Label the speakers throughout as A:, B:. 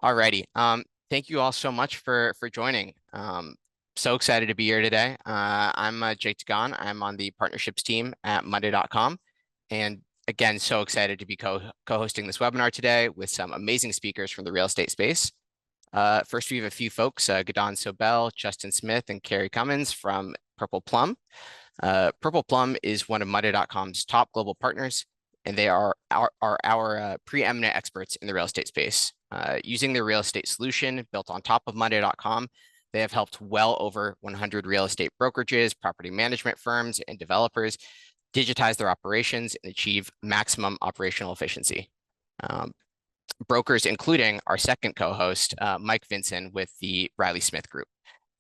A: Alrighty. Thank you all so much for joining. So excited to be here today. I'm Jake Dagon. I'm on the partnerships team at Monday.com. And again, so excited to be co-hosting this webinar today with some amazing speakers from the real estate space. First, we have a few folks, Gidon Sobel, Justin Smith, and Carrie Cummins from Purple Plum. Purple Plum is one of Monday.com's top global partners, and they are our preeminent experts in the real estate space. Using their real estate solution built on top of Monday.com, they have helped well over 100 real estate brokerages, property management firms, and developers digitize their operations and achieve maximum operational efficiency. Brokers, including our second co-host, Mike Vinson with the Riley Smith Group.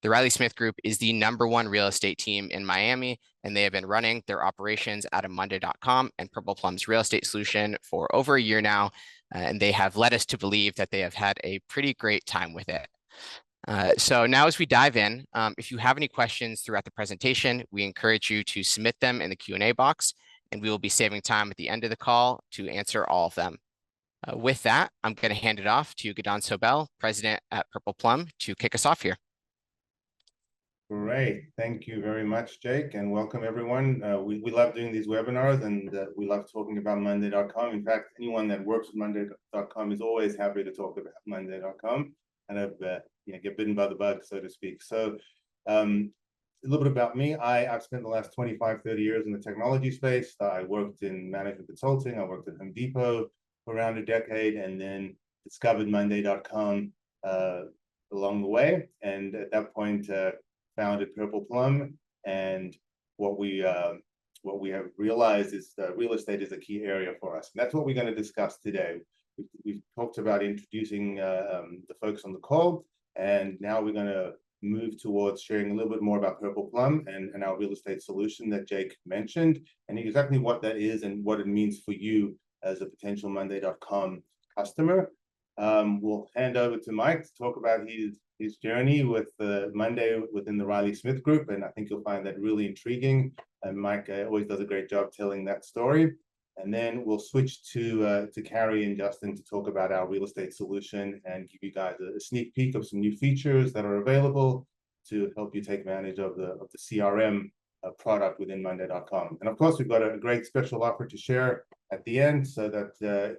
A: The Riley Smith Group is the #1 real estate team in Miami, and they have been running their operations out of Monday.com and Purple Plum's real estate solution for over a year now, and they have led us to believe that they have had a pretty great time with it. So now as we dive in, if you have any questions throughout the presentation, we encourage you to submit them in the Q&A box, and we will be saving time at the end of the call to answer all of them. With that, I'm going to hand it off to Gidon Sobel, President at Purple Plum, to kick us off here.
B: Great. Thank you very much, Jake, and welcome everyone. We love doing these webinars, and we love talking about Monday.com. In fact, anyone that works with Monday.com is always happy to talk about Monday.com and get bitten by the bug, so to speak. So a little bit about me. I've spent the last 25, 30 years in the technology space. I worked in management consulting. I worked at Home Depot for around a decade, and then discovered Monday.com along the way. And at that point, founded Purple Plum, and what we have realized is that real estate is a key area for us, and that's what we're going to discuss today. We've talked about introducing the folks on the call, and now we're going to move towards sharing a little bit more about Purple Plum and our real estate solution that Jake mentioned, and exactly what that is and what it means for you as a potential Monday.com customer. We'll hand over to Mike to talk about his journey with Monday within the Riley Smith Group, and I think you'll find that really intriguing. And Mike always does a great job telling that story. And then we'll switch to Carrie and Justin to talk about our real estate solution and give you guys a sneak peek of some new features that are available to help you take advantage of the CRM product within Monday.com. And of course, we've got a great special offer to share at the end so that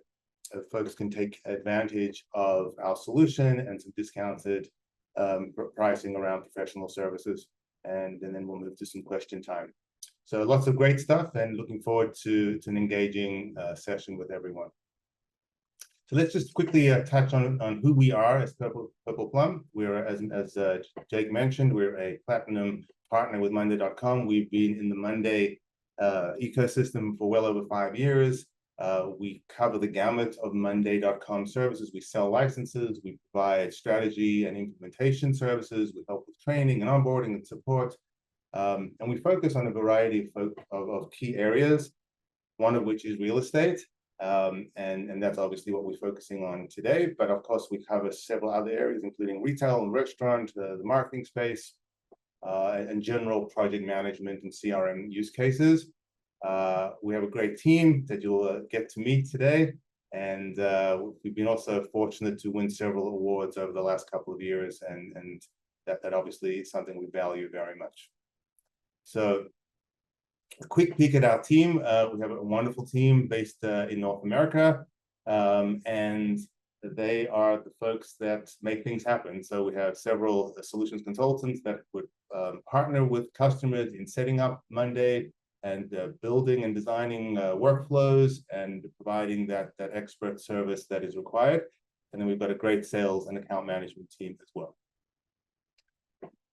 B: folks can take advantage of our solution and some discounted pricing around professional services, and then we'll move to some question time. So lots of great stuff, and looking forward to an engaging session with everyone. So let's just quickly touch on who we are as Purple Plum. We're, as Jake mentioned, we're a platinum partner with Monday.com. We've been in the Monday ecosystem for well over 5 years. We cover the gamut of Monday.com services. We sell licenses, we provide strategy and implementation services, we help with training and onboarding and support. And we focus on a variety of key areas, one of which is real estate. And that's obviously what we're focusing on today. But of course, we cover several other areas, including retail and restaurant, the marketing space, and general project management and CRM use cases. We have a great team that you'll get to meet today, and we've been also fortunate to win several awards over the last couple of years, and that obviously is something we value very much. So a quick peek at our team. We have a wonderful team based in North America, and they are the folks that make things happen. So we have several solutions consultants that would partner with customers in setting up Monday and building and designing workflows and providing that expert service that is required. And then we've got a great sales and account management team as well.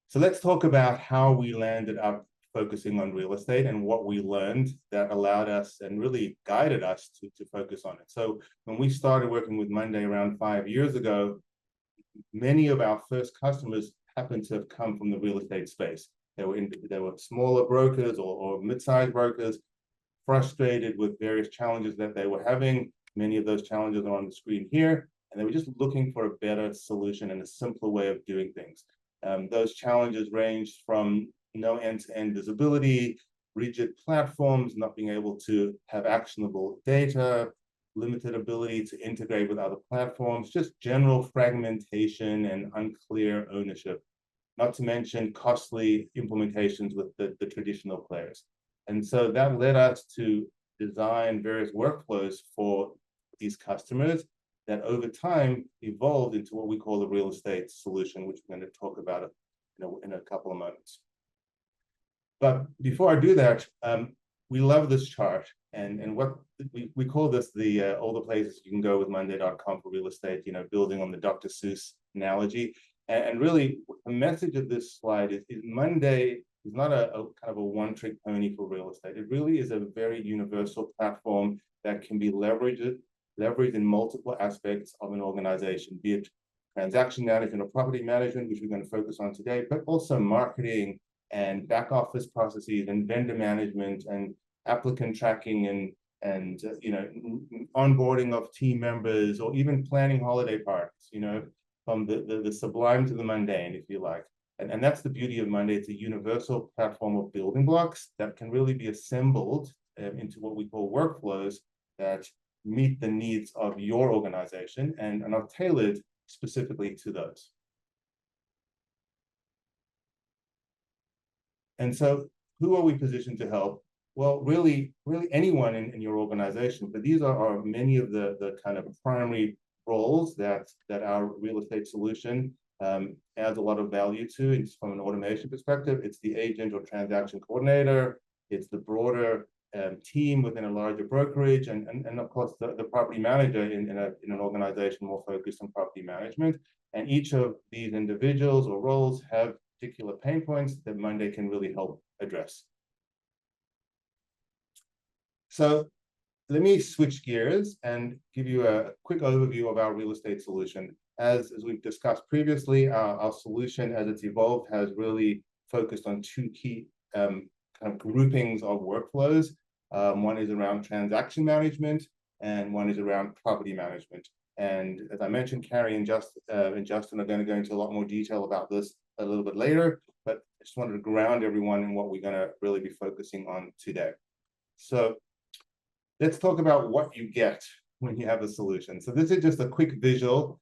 B: So let's talk about how we landed up focusing on real estate and what we learned that allowed us and really guided us to focus on it. So when we started working with Monday around 5 years ago, many of our first customers happened to have come from the real estate space. They were smaller brokers or mid-sized brokers, frustrated with various challenges that they were having. Many of those challenges are on the screen here, and they were just looking for a better solution and a simpler way of doing things. Those challenges ranged from no end-to-end visibility, rigid platforms, not being able to have actionable data, limited ability to integrate with other platforms, just general fragmentation and unclear ownership, not to mention costly implementations with the traditional players. And so that led us to design various workflows for these customers that over time evolved into what we call the real estate solution, which we're going to talk about in a couple of moments. But before I do that, we love this chart, and what we call this the all the places you can go with Monday.com for real estate, building on the Dr. Seuss analogy. And really, the message of this slide is Monday is not a kind of a one-trick pony for real estate. It really is a very universal platform that can be leveraged in multiple aspects of an organization, be it transaction management or property management, which we're going to focus on today, but also marketing and back office processes and vendor management and applicant tracking and onboarding of team members, or even planning holiday parties, from the sublime to the mundane, if you like. And that's the beauty of Monday. It's a universal platform of building blocks that can really be assembled into what we call workflows that meet the needs of your organization and are tailored specifically to those. And so who are we positioned to help? Well, really anyone in your organization, but these are many of the kind of primary roles that our real estate solution adds a lot of value to. It's from an automation perspective. It's the agent or transaction coordinator. It's the broader team within a larger brokerage, and of course the property manager in an organization more focused on property management. And each of these individuals or roles have particular pain points that Monday can really help address. So let me switch gears and give you a quick overview of our real estate solution. As we've discussed previously, our solution as it's evolved has really focused on two key kind of groupings of workflows. One is around transaction management and one is around property management. And as I mentioned, Carrie and Justin are going to go into a lot more detail about this a little bit later, but I just wanted to ground everyone in what we're going to really be focusing on today. So let's talk about what you get when you have a solution. So this is just a quick visual.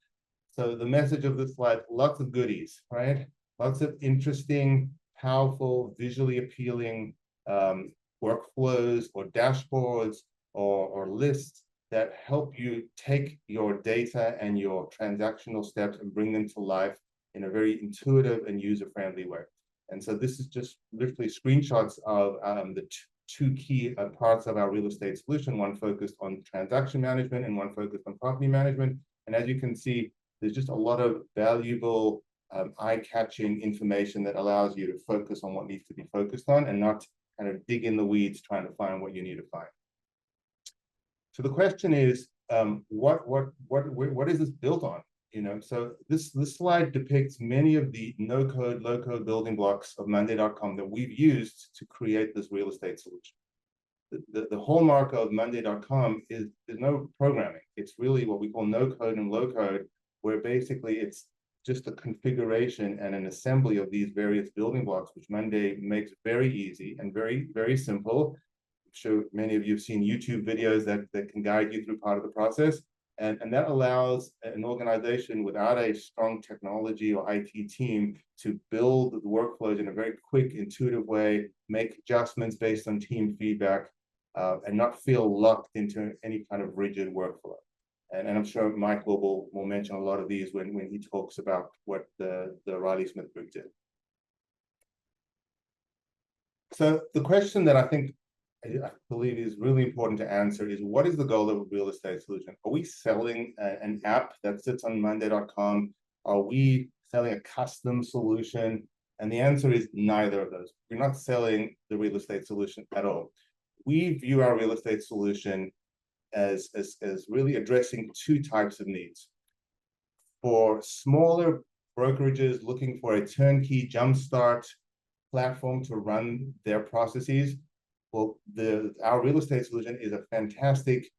B: So the message of this slide, lots of goodies, right? Lots of interesting, powerful, visually appealing workflows or dashboards or lists that help you take your data and your transactional steps and bring them to life in a very intuitive and user-friendly way. And so this is just literally screenshots of the two key parts of our real estate solution, one focused on transaction management and one focused on property management. And as you can see, there's just a lot of valuable, eye-catching information that allows you to focus on what needs to be focused on and not kind of dig in the weeds trying to find what you need to find. So the question is, what is this built on? So this slide depicts many of the no-code, low-code building blocks of Monday.com that we've used to create this real estate solution. The hallmark of Monday.com is there's no programming. It's really what we call no-code and low-code, where basically it's just a configuration and an assembly of these various building blocks, which Monday makes very easy and very, very simple. I'm sure many of you have seen YouTube videos that can guide you through part of the process. And that allows an organization without a strong technology or IT team to build the workflows in a very quick, intuitive way, make adjustments based on team feedback, and not feel locked into any kind of rigid workflow. And I'm sure Mike will mention a lot of these when he talks about what the Riley Smith Group did. So the question that I believe is really important to answer is, what is the goal of a real estate solution? Are we selling an app that sits on Monday.com? Are we selling a custom solution? And the answer is neither of those. We're not selling the real estate solution at all. We view our real estate solution as really addressing two types of needs. For smaller brokerages looking for a turnkey jumpstart platform to run their processes, well, our real estate solution is a fantastic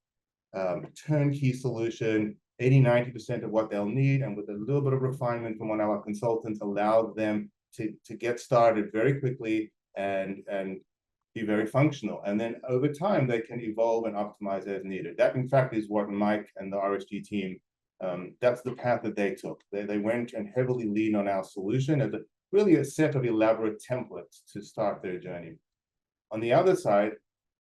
B: turnkey solution, 80–90% of what they'll need, and with a little bit of refinement from one of our consultants, allows them to get started very quickly and be very functional. And then over time, they can evolve and optimize as needed. That, in fact, is what Mike and the RSG team, that's the path that they took. They went and heavily leaned on our solution as really a set of elaborate templates to start their journey. On the other side,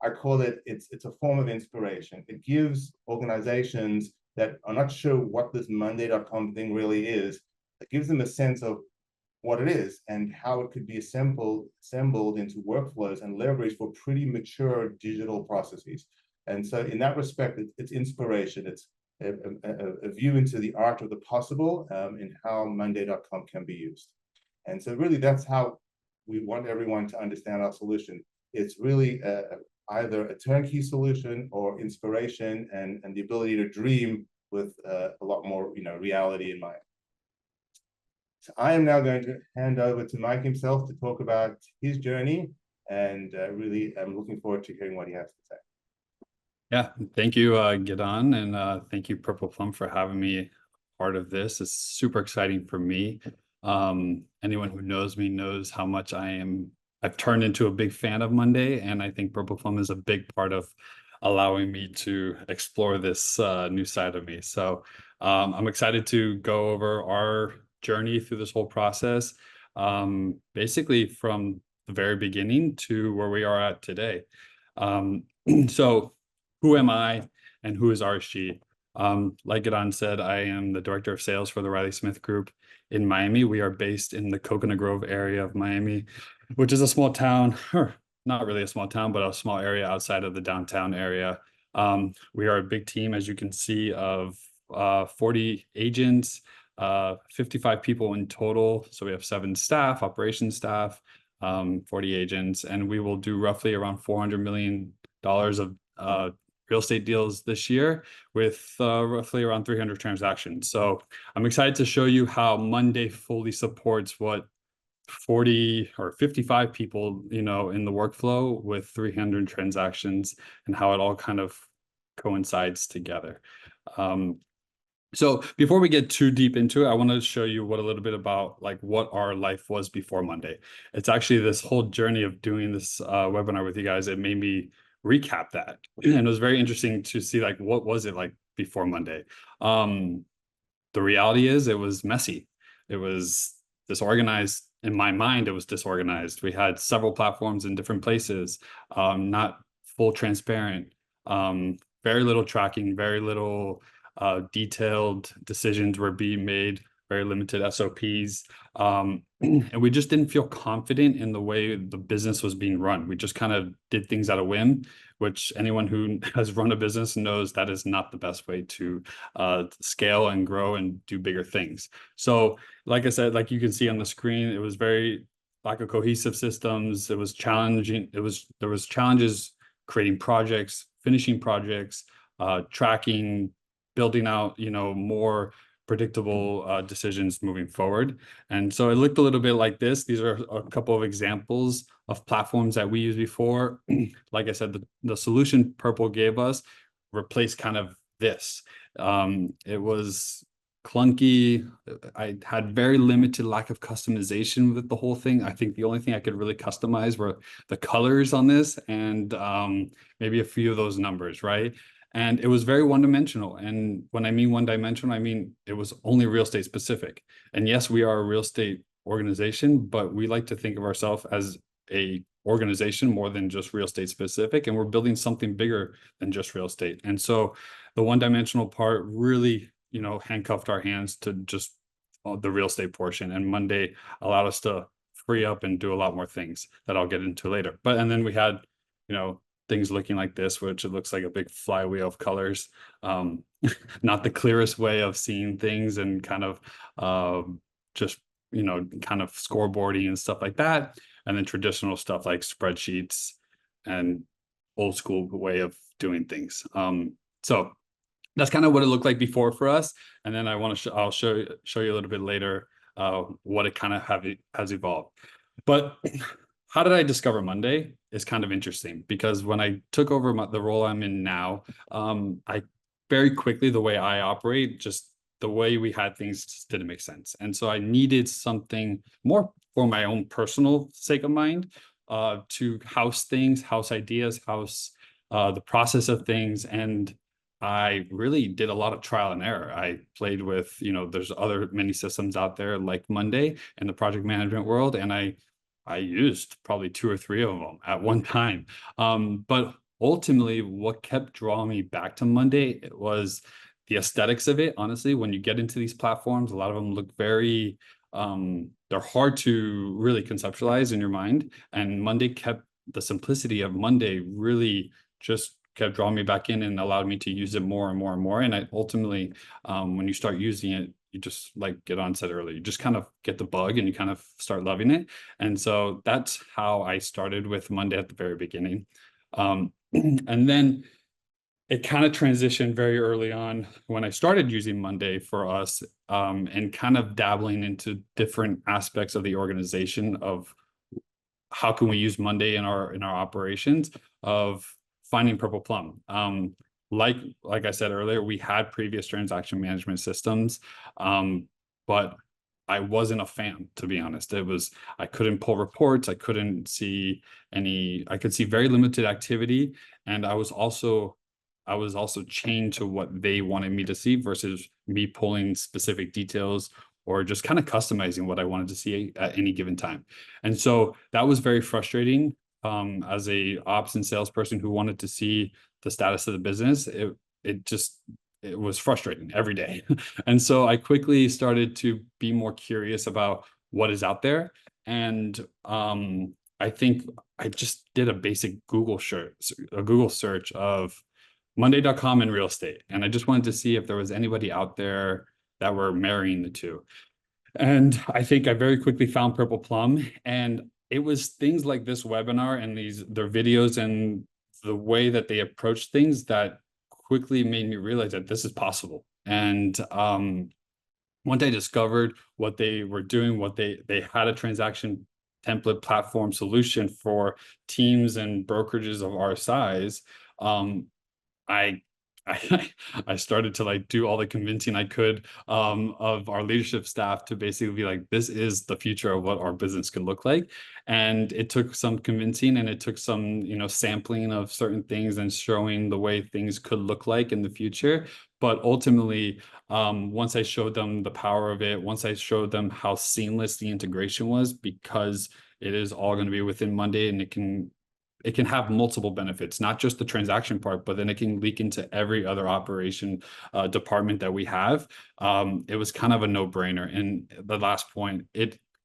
B: I call it's a form of inspiration. It gives organizations that are not sure what this Monday.com thing really is, it gives them a sense of what it is and how it could be assembled into workflows and leveraged for pretty mature digital processes. And so in that respect, it's inspiration. It's a view into the art of the possible in how Monday.com can be used. And so really that's how we want everyone to understand our solution. It's really either a turnkey solution or inspiration and the ability to dream with a lot more reality in mind. So I am now going to hand over to Mike himself to talk about his journey, and really I'm looking forward to hearing what he has to say.
C: Yeah, thank you, Gidon, and thank you, Purple Plum, for having me part of this. It's super exciting for me. Anyone who knows me knows how much I've turned into a big fan of Monday, and I think Purple Plum is a big part of allowing me to explore this new side of me. So I'm excited to go over our journey through this whole process, basically from the very beginning to where we are at today. So who am I and who is RSG? Like Gidon said, I am the director of sales for the Riley Smith Group in Miami. We are based in the Coconut Grove area of Miami, which is a small town, or not really a small town, but a small area outside of the downtown area. We are a big team, as you can see, of 40 agents, 55 people in total. So we have 7 staff, operations staff, 40 agents, and we will do roughly around $400 million of real estate deals this year with roughly around 300 transactions. So I'm excited to show you how Monday fully supports what 40 or 55 people, in the workflow with 300 transactions and how it all kind of coincides together. So before we get too deep into it, I want to show you a little bit about what our life was before Monday. It's actually this whole journey of doing this webinar with you guys. It made me recap that, and it was very interesting to see what was it like before Monday. The reality is it was messy. It was disorganized. In my mind, it was disorganized. We had several platforms in different places, not full transparent, very little tracking, very little detailed decisions were being made, very limited SOPs. And we just didn't feel confident in the way the business was being run. We just kind of did things at a whim, which anyone who has run a business knows that is not the best way to scale and grow and do bigger things. So like I said, like you can see on the screen, it was very lack of cohesive systems. It was challenging. There was challenges creating projects, finishing projects, tracking, building out, more predictable decisions moving forward. And so it looked a little bit like this. These are a couple of examples of platforms that we used before. Like I said, the solution Purple gave us replaced kind of this. It was clunky. I had very limited lack of customization with the whole thing. I think the only thing I could really customize were the colors on this and maybe a few of those numbers, right? And it was very one-dimensional. And when I mean one-dimensional, I mean it was only real estate specific. And yes, we are a real estate organization, but we like to think of ourselves as a organization more than just real estate specific. And we're building something bigger than just real estate. And so the one-dimensional part really, handcuffed our hands to just the real estate portion. And Monday allowed us to free up and do a lot more things that I'll get into later. And then we had, things looking like this, which it looks like a big flywheel of colors. Not the clearest way of seeing things, and kind of just, kind of scoreboarding and stuff like that. And then traditional stuff like spreadsheets and old school way of doing things. So that's kind of what it looked like before for us. And then I'll show you a little bit later what it kind of has evolved. But how did I discover Monday is kind of interesting, because when I took over the role I'm in now, I very quickly, the way I operate, just the way we had things just didn't make sense. And so I needed something more for my own personal sake of mind, to house things, house ideas, house the process of things. And I really did a lot of trial and error. I played with, there's other many systems out there like Monday in the project management world, and I used probably 2 or 3 of them at one time. But ultimately, what kept drawing me back to Monday was the aesthetics of it. Honestly, when you get into these platforms, a lot of them look very they're hard to really conceptualize in your mind. And Monday kept the simplicity of Monday really just kept drawing me back in and allowed me to use it more and more and more. And I ultimately, when you start using it, you just, like Gidon said earlier, you just kind of get the bug and you kind of start loving it. And so that's how I started with Monday at the very beginning. And then it kind of transitioned very early on when I started using Monday for us, and kind of dabbling into different aspects of the organization of how can we use Monday in our operations, of finding Purple Plum. Like I said earlier, we had previous transaction management systems, but I wasn't a fan, to be honest. I couldn't pull reports. I couldn't see I could see very limited activity. And I was also chained to what they wanted me to see versus me pulling specific details or just kind of customizing what I wanted to see at any given time. And so that was very frustrating, as a ops and salesperson who wanted to see the status of the business. It was frustrating every day. And so I quickly started to be more curious about what is out there. And I think I just did a basic Google search of Monday.com and real estate. And I just wanted to see if there was anybody out there that were marrying the two. And I think I very quickly found Purple Plum. And it was things like this webinar and their videos and the way that they approach things that quickly made me realize that this is possible. And once I discovered what they were doing, they had a transaction template platform solution for teams and brokerages of our size, I I started to like do all the convincing I could, of our leadership staff to basically be like, this is the future of what our business can look like. And it took some convincing, and it took some, sampling of certain things and showing the way things could look like in the future. But ultimately, once I showed them the power of it, once I showed them how seamless the integration was, because it is all going to be within Monday, and it can have multiple benefits, not just the transaction part, but then it can leak into every other operation department that we have. It was kind of a no-brainer. And the last point,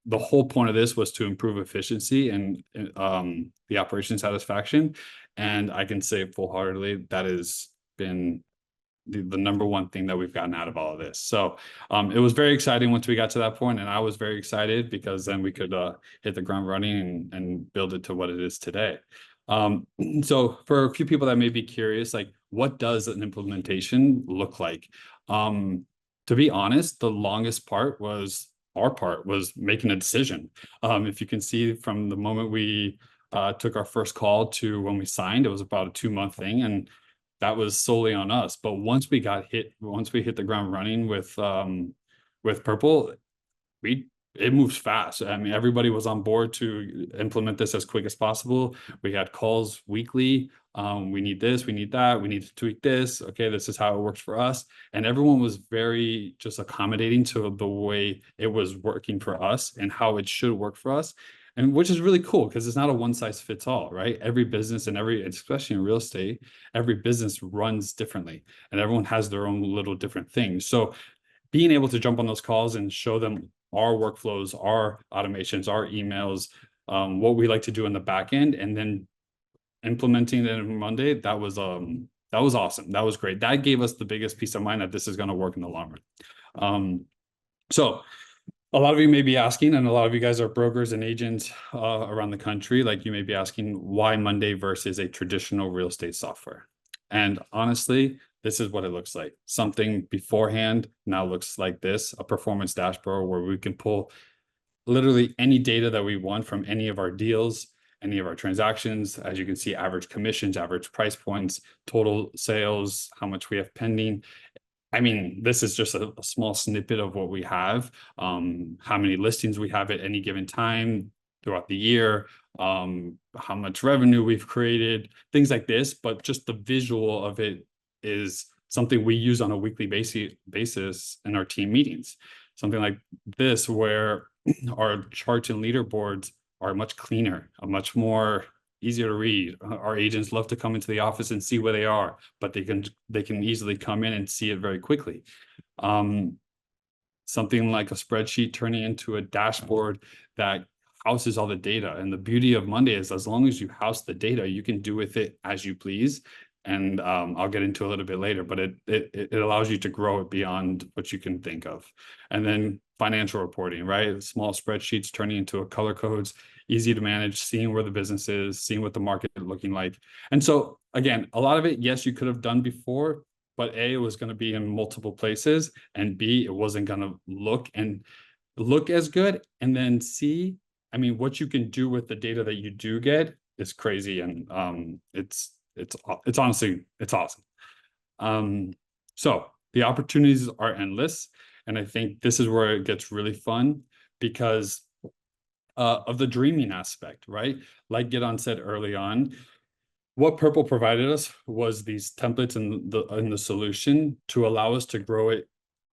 C: the whole point of this was to improve efficiency and the operation satisfaction. And I can say full-heartedly that has been the number one thing that we've gotten out of all of this. So it was very exciting once we got to that point, and I was very excited because then we could hit the ground running and build it to what it is today. So for a few people that may be curious, like, what does an implementation look like? To be honest, the longest part was making a decision. If you can see from the moment we took our first call to when we signed, it was about a 2-month thing, and that was solely on us. But once we hit the ground running with Purple, it moves fast. I mean, everybody was on board to implement this as quick as possible. We had calls weekly. We need this, we need that, we need to tweak this. Okay, this is how it works for us. And everyone was very just accommodating to the way it was working for us and how it should work for us. And which is really cool, because it's not a one size fits all, right? Every business and especially in real estate, every business runs differently, and everyone has their own little different things. So being able to jump on those calls and show them our workflows, our automations, our emails, what we like to do in the back end, and then implementing it on Monday, that was awesome. That was great. That gave us the biggest peace of mind that this is going to work in the long run. So a lot of you may be asking, and a lot of you guys are brokers and agents around the country, like, you may be asking, why Monday versus a traditional real estate software? And honestly, this is what it looks like. Something beforehand now looks like this, a performance dashboard where we can pull literally any data that we want from any of our deals, any of our transactions. As you can see, average commissions, average price points, total sales, how much we have pending. I mean, this is just a small snippet of what we have, how many listings we have at any given time, throughout the year, how much revenue we've created, things like this. But just the visual of it is something we use on a weekly basis in our team meetings. Something like this, where our charts and leaderboards are much cleaner, a much more easier to read. Our agents love to come into the office and see where they are, but they can easily come in and see it very quickly. Something like a spreadsheet turning into a dashboard that houses all the data. And the beauty of Monday is, as long as you house the data, you can do with it as you please. And I'll get into a little bit later, but it allows you to grow it beyond what you can think of. And then financial reporting, right? Small spreadsheets turning into a color codes, easy to manage, seeing where the business is, seeing what the market is looking like. And so again, a lot of it, yes, you could have done before, but A, it was going to be in multiple places, and B, it wasn't going to look as good. And then C, I mean, what you can do with the data that you do get is crazy. And it's honestly, it's awesome. So the opportunities are endless. And I think this is where it gets really fun, because of the dreaming aspect, right? Like Gidon said early on, what Purple provided us was these templates in the solution to allow us to grow it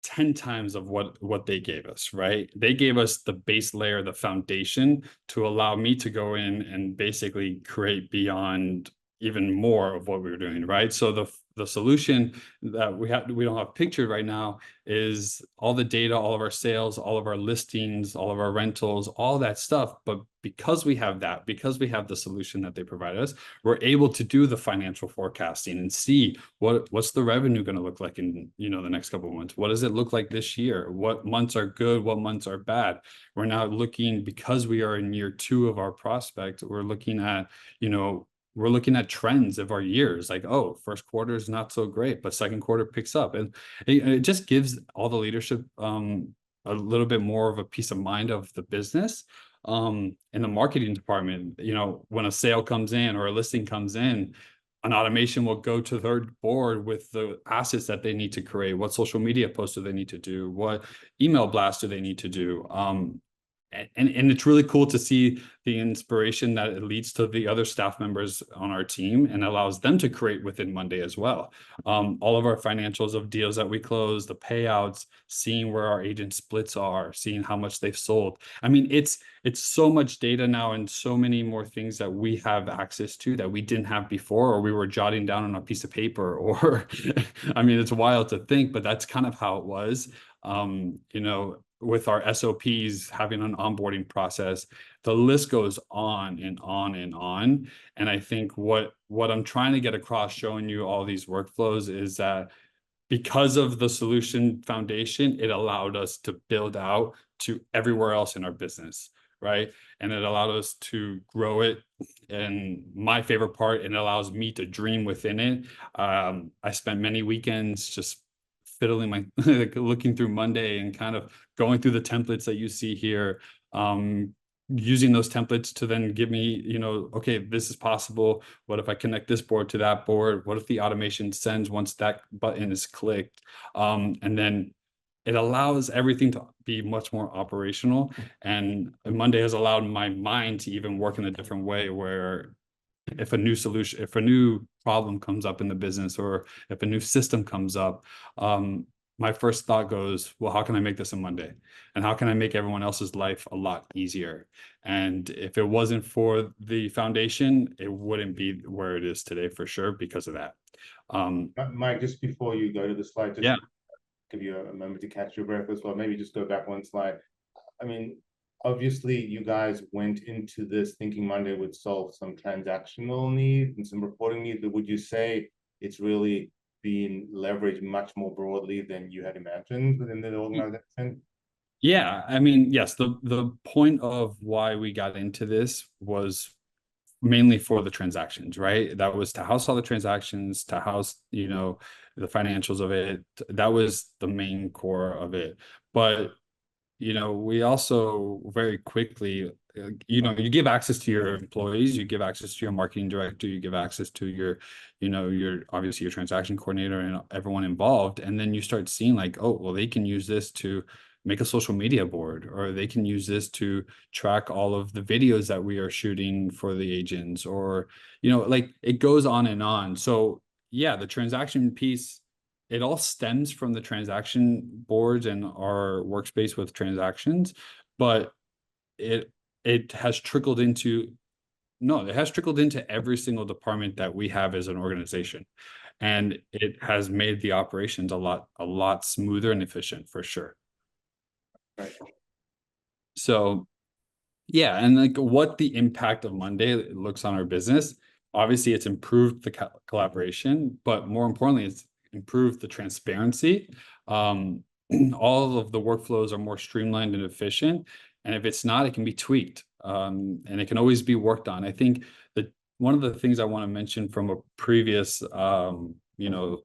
C: 10 times of what they gave us, right? They gave us the base layer, the foundation, to allow me to go in and basically create beyond even more of what we were doing, right? So the solution that we don't have pictured right now is all the data, all of our sales, all of our listings, all of our rentals, all that stuff. But because we have that, because we have the solution that they provide us, we're able to do the financial forecasting and see what's the revenue going to look like in the next couple of months. What does it look like this year? What months are good? What months are bad? We're now looking, because we are in year 2 of our prospect, we're looking at trends of our years, like, oh, first quarter is not so great, but second quarter picks up. And it just gives all the leadership a little bit more of a peace of mind of the business. In the marketing department, when a sale comes in or a listing comes in, an automation will go to their board with the assets that they need to create. What social media posts do they need to do? What email blasts do they need to do? And it's really cool to see the inspiration that it leads to the other staff members on our team, and allows them to create within Monday as well. All of our financials of deals that we close, the payouts, seeing where our agent splits are, seeing how much they've sold. I mean, it's so much data now, and so many more things that we have access to that we didn't have before, or we were jotting down on a piece of paper, or I mean, it's wild to think, but that's kind of how it was. With our SOPs, having an onboarding process, the list goes on and on and on. And I think what I'm trying to get across, showing you all these workflows, is that because of the solution foundation, it allowed us to build out to everywhere else in our business, right? And it allowed us to grow it. And my favorite part, it allows me to dream within it. I spent many weekends just fiddling looking through Monday and kind of going through the templates that you see here, using those templates to then give me, okay, this is possible. What if I connect this board to that board? What if the automation sends once that button is clicked? And then it allows everything to be much more operational. And Monday has allowed my mind to even work in a different way, where if a new problem comes up in the business, or if a new system comes up, my first thought goes, well, how can I make this a Monday? And how can I make everyone else's life a lot easier? And if it wasn't for the foundation, it wouldn't be where it is today, for sure, because of that.
B: Mike, just before you go to the slide, just
C: Yeah.
B: give you a moment to catch your breath as well. Maybe just go back one slide. I mean, obviously you guys went into this thinking Monday would solve some transactional needs and some reporting needs, but would you say it's really being leveraged much more broadly than you had imagined within the organization?
C: Yeah, I mean, yes, the point of why we got into this was mainly for the transactions, right? That was to house all the transactions, to house, the financials of it. That was the main core of it. But we also very quickly, you give access to your employees, you give access to your marketing director, you give access to your obviously your transaction coordinator and everyone involved. And then you start seeing like, oh, well, they can use this to make a social media board, or they can use this to track all of the videos that we are shooting for the agents, or, like it goes on and on. So yeah, the transaction piece, it all stems from the transaction boards and our workspace with transactions, but it has trickled into no, it has trickled into every single department that we have as an organization. And it has made the operations a lot smoother and efficient for sure.
B: Right.
C: So yeah, and like what the impact of Monday looks on our business, obviously it's improved the collaboration, but more importantly, it's improved the transparency. All of the workflows are more streamlined and efficient. And if it's not, it can be tweaked. And it can always be worked on. I think that one of the things I want to mention from a previous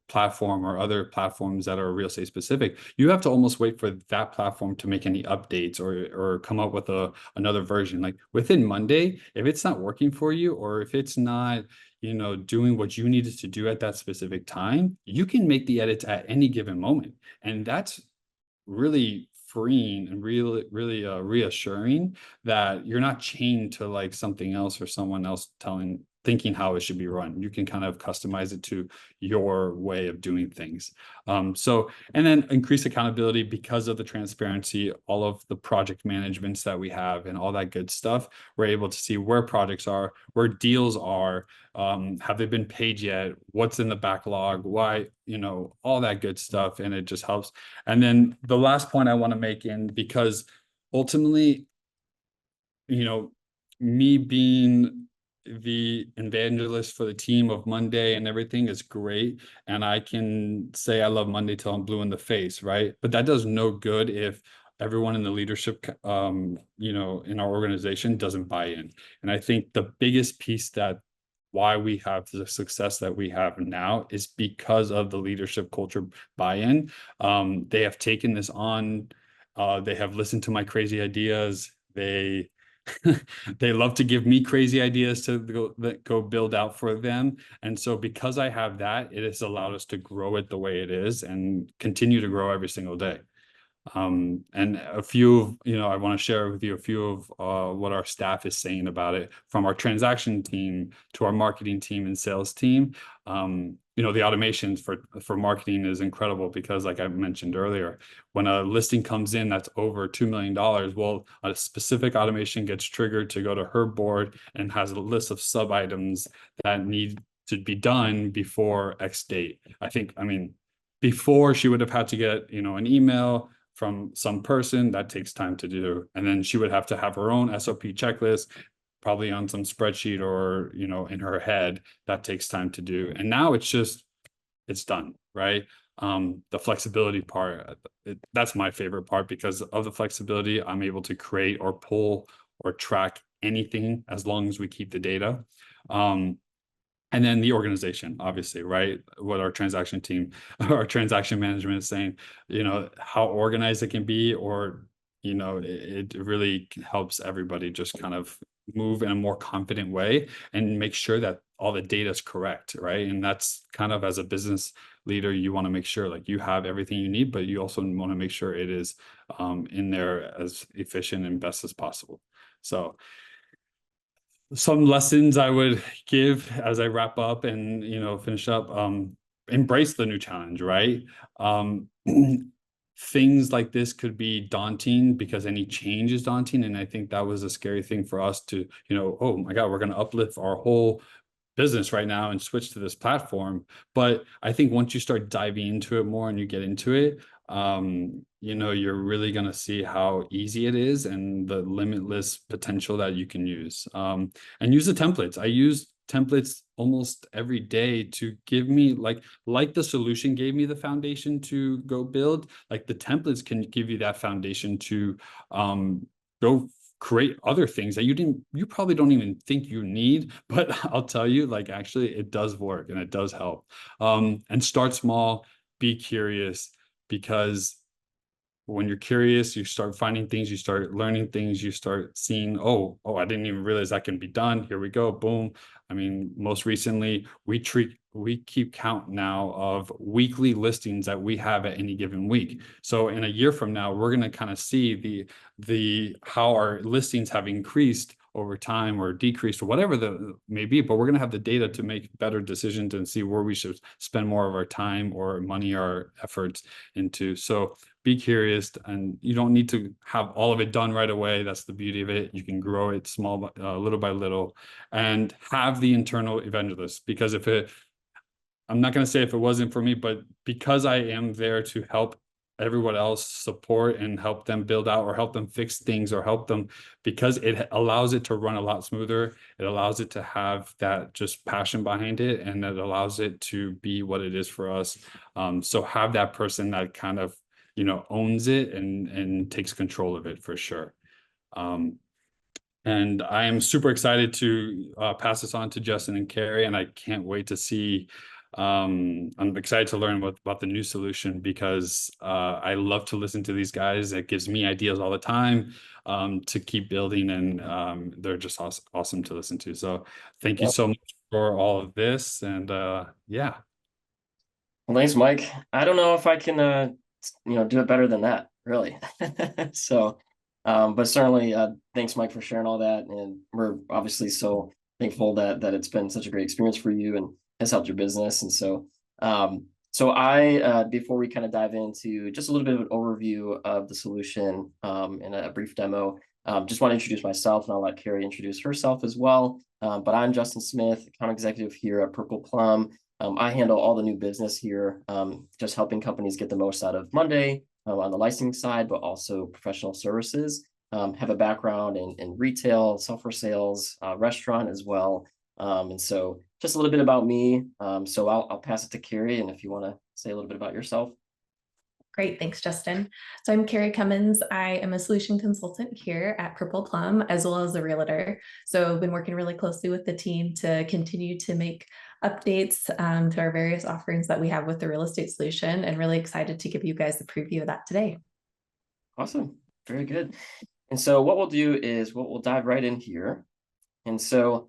C: platform or other platforms that are real estate specific, you have to almost wait for that platform to make any updates or come up with another version. Like within Monday, if it's not working for you, or if it's not doing what you needed to do at that specific time, you can make the edits at any given moment. And that's really freeing and really reassuring that you're not chained to like something else or someone else thinking how it should be run. You can kind of customize it to your way of doing things. And then increase accountability because of the transparency, all of the project managements that we have and all that good stuff. We're able to see where projects are, where deals are, have they been paid yet, what's in the backlog, why, all that good stuff. And it just helps. And then the last point I want to make, because ultimately, me being the evangelist for the team of Monday and everything is great. And I can say I love Monday till I'm blue in the face, right? But that does no good if everyone in the leadership, in our organization doesn't buy in. And I think the biggest piece that why we have the success that we have now is because of the leadership culture buy-in. They have taken this on. They have listened to my crazy ideas. They they love to give me crazy ideas to go build out for them. And so because I have that, it has allowed us to grow it the way it is and continue to grow every single day. And a few, I want to share with you a few of what our staff is saying about it, from our transaction team to our marketing team and sales team. The automations for marketing is incredible because, like I mentioned earlier, when a listing comes in that's over $2 million, well, a specific automation gets triggered to go to her board and has a list of sub items that need to be done before X date. Before she would have had to get, an email from some person that takes time to do. And then she would have to have her own SOP checklist, probably on some spreadsheet or, in her head, that takes time to do. And now it's done, right? The flexibility part, that's my favorite part because of the flexibility. I'm able to create or pull or track anything as long as we keep the data. And then the organization, obviously, right? What our transaction team, our transaction management is saying, how organized it can be, or, it really helps everybody just kind of move in a more confident way and make sure that all the data is correct, right? And that's kind of, as a business leader, you want to make sure like you have everything you need, but you also want to make sure it is in there as efficient and best as possible. So some lessons I would give as I wrap up and, finish up, embrace the new challenge, right? Things like this could be daunting because any change is daunting. And I think that was a scary thing for us to, oh my God, we're going to uplift our whole business right now and switch to this platform. But I think once you start diving into it more and you get into it, you're really going to see how easy it is and the limitless potential that you can use. And use the templates. I use templates almost every day to give me like the solution gave me the foundation to go build, like the templates can give you that foundation to go create other things that you probably don't even think you need, but I'll tell you, like, actually it does work and it does help. And start small, be curious, because when you're curious, you start finding things, you start learning things, you start seeing, oh, I didn't even realize that can be done. Here we go, boom. I mean, most recently, we keep count now of weekly listings that we have at any given week. So in a year from now, we're going to kind of see the how our listings have increased over time or decreased or whatever the may be, but we're going to have the data to make better decisions and see where we should spend more of our time or money or efforts into. So be curious, and you don't need to have all of it done right away. That's the beauty of it. You can grow it small, little by little, and have the internal evangelist. Because I'm not going to say if it wasn't for me, but because I am there to help everyone else support and help them build out or help them fix things or help them, because it allows it to run a lot smoother. It allows it to have that just passion behind it, and it allows it to be what it is for us. So have that person that kind of, owns it and takes control of it for sure. And I am super excited to pass this on to Justin and Carrie, and I can't wait to see. I'm excited to learn about the new solution, because I love to listen to these guys. It gives me ideas all the time to keep building, and they're just awesome to listen to. So thank you so much for all of this, and yeah.
D: Well, thanks, Mike. I don't know if I can, do it better than that, really. So, but certainly, thanks, Mike, for sharing all that. And we're obviously so thankful that it's been such a great experience for you and has helped your business. And so, before we kind of dive into just a little bit of an overview of the solution and a brief demo, just want to introduce myself, and I'll let Carrie introduce herself as well. But I'm Justin Smith, account executive here at Purple Plum. I handle all the new business here, just helping companies get the most out of Monday on the licensing side, but also professional services. Have a background in retail, software sales, restaurant as well. And so just a little bit about me. So I'll pass it to Carrie, and if you want to say a little bit about yourself.
E: Great, thanks, Justin. So I'm Carrie Cummins. I am a solution consultant here at Purple Plum, as well as a realtor. So I've been working really closely with the team to continue to make updates to our various offerings that we have with the real estate solution, and really excited to give you guys a preview of that today.
D: Awesome, very good. And so what we'll do is we'll dive right in here. And so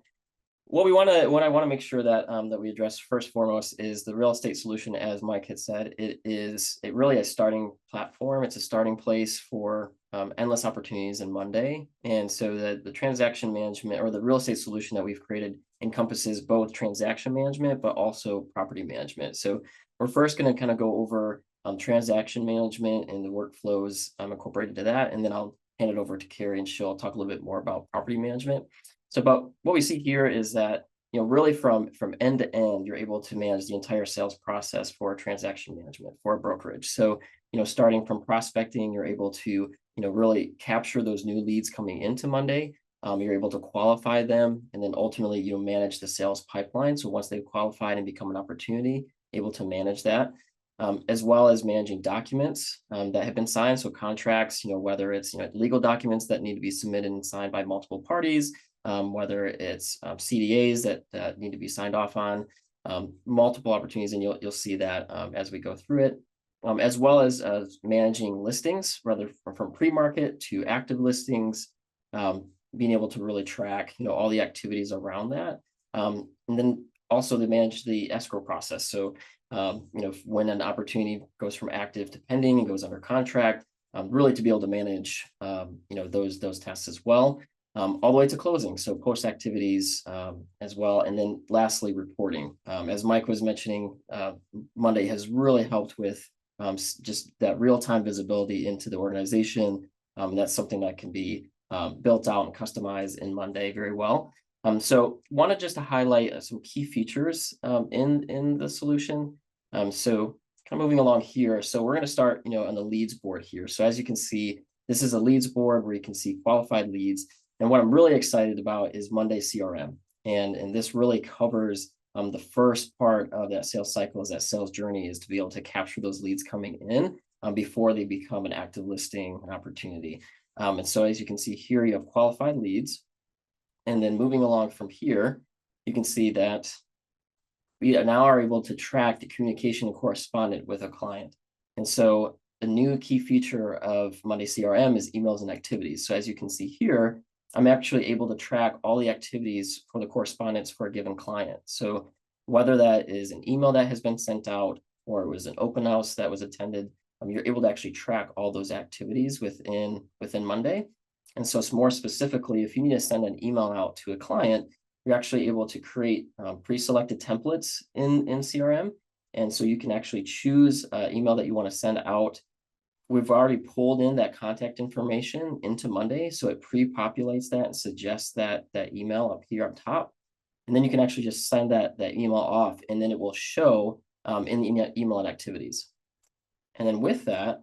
D: what I want to make sure that that we address first and foremost is the real estate solution. As Mike had said, it really a starting platform. It's a starting place for endless opportunities in Monday. And so the transaction management, or the real estate solution that we've created, encompasses both transaction management but also property management. So we're first going to kind of go over transaction management and the workflows incorporated to that, and then I'll hand it over to Carrie, and she'll talk a little bit more about property management. So, but what we see here is that, really from end to end, you're able to manage the entire sales process for transaction management for a brokerage. So, starting from prospecting, you're able to, really capture those new leads coming into Monday. You're able to qualify them, and then ultimately, manage the sales pipeline. So once they've qualified and become an opportunity, able to manage that, as well as managing documents that have been signed. So contracts, whether it's, legal documents that need to be submitted and signed by multiple parties, whether it's CDAs that need to be signed off on, multiple opportunities, and you'll see that as we go through it, as well as managing listings, whether from pre-market to active listings, being able to really track, all the activities around that, and then also to manage the escrow process. So, when an opportunity goes from active to pending and goes under contract, really to be able to manage, those tasks as well. All the way to closing, so post activities as well. And then lastly, reporting. As Mike was mentioning, Monday has really helped with just that real-time visibility into the organization. And that's something that can be built out and customized in Monday very well. So wanted just to highlight some key features in the solution. So kind of moving along here. So we're going to start, on the leads board here. So as you can see, this is a leads board where you can see qualified leads. And what I'm really excited about is Monday CRM. And this really covers the first part of that sales cycle, is that sales journey, is to be able to capture those leads coming in before they become an active listing opportunity. And so as you can see here, you have qualified leads. And then moving along from here, you can see that we now are able to track the communication and correspondence with a client. And so a new key feature of Monday CRM is emails and activities. So as you can see here, I'm actually able to track all the activities for the correspondence for a given client. So whether that is an email that has been sent out or it was an open house that was attended, you're able to actually track all those activities within Monday. And so it's more specifically, if you need to send an email out to a client, you're actually able to create pre-selected templates in CRM. And so you can actually choose an email that you want to send out. We've already pulled in that contact information into Monday, so it pre-populates that and suggests that email up here on top. And then you can actually just send that email off, and then it will show in the email and activities. And then with that,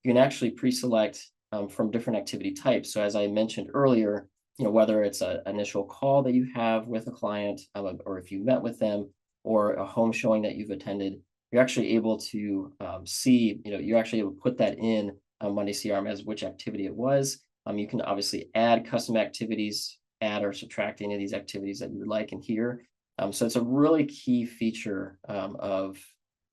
D: you can actually pre-select from different activity types. So as I mentioned earlier, whether it's an initial call that you have with a client, or if you met with them, or a home showing that you've attended, you're actually able to see, you're actually able to put that in Monday CRM as which activity it was. You can obviously add custom activities, add or subtract any of these activities that you would like in here. So it's a really key feature of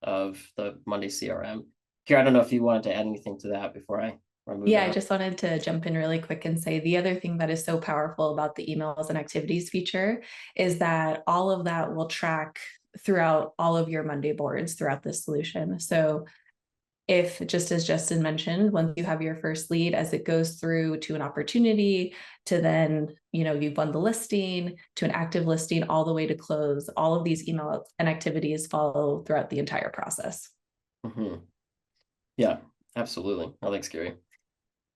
D: the Monday CRM. Kira, I don't know if you wanted to add anything to that before I move
E: Yeah,
D: on.
E: I just wanted to jump in really quick and say the other thing that is so powerful about the emails and activities feature is that all of that will track throughout all of your Monday boards throughout this solution. So if, just as Justin mentioned, once you have your first lead, as it goes through to an opportunity, to then, you've won the listing, to an active listing, all the way to close, all of these email and activities follow throughout the entire process.
D: Mm-hmm. Yeah, absolutely. Oh, thanks, Gary.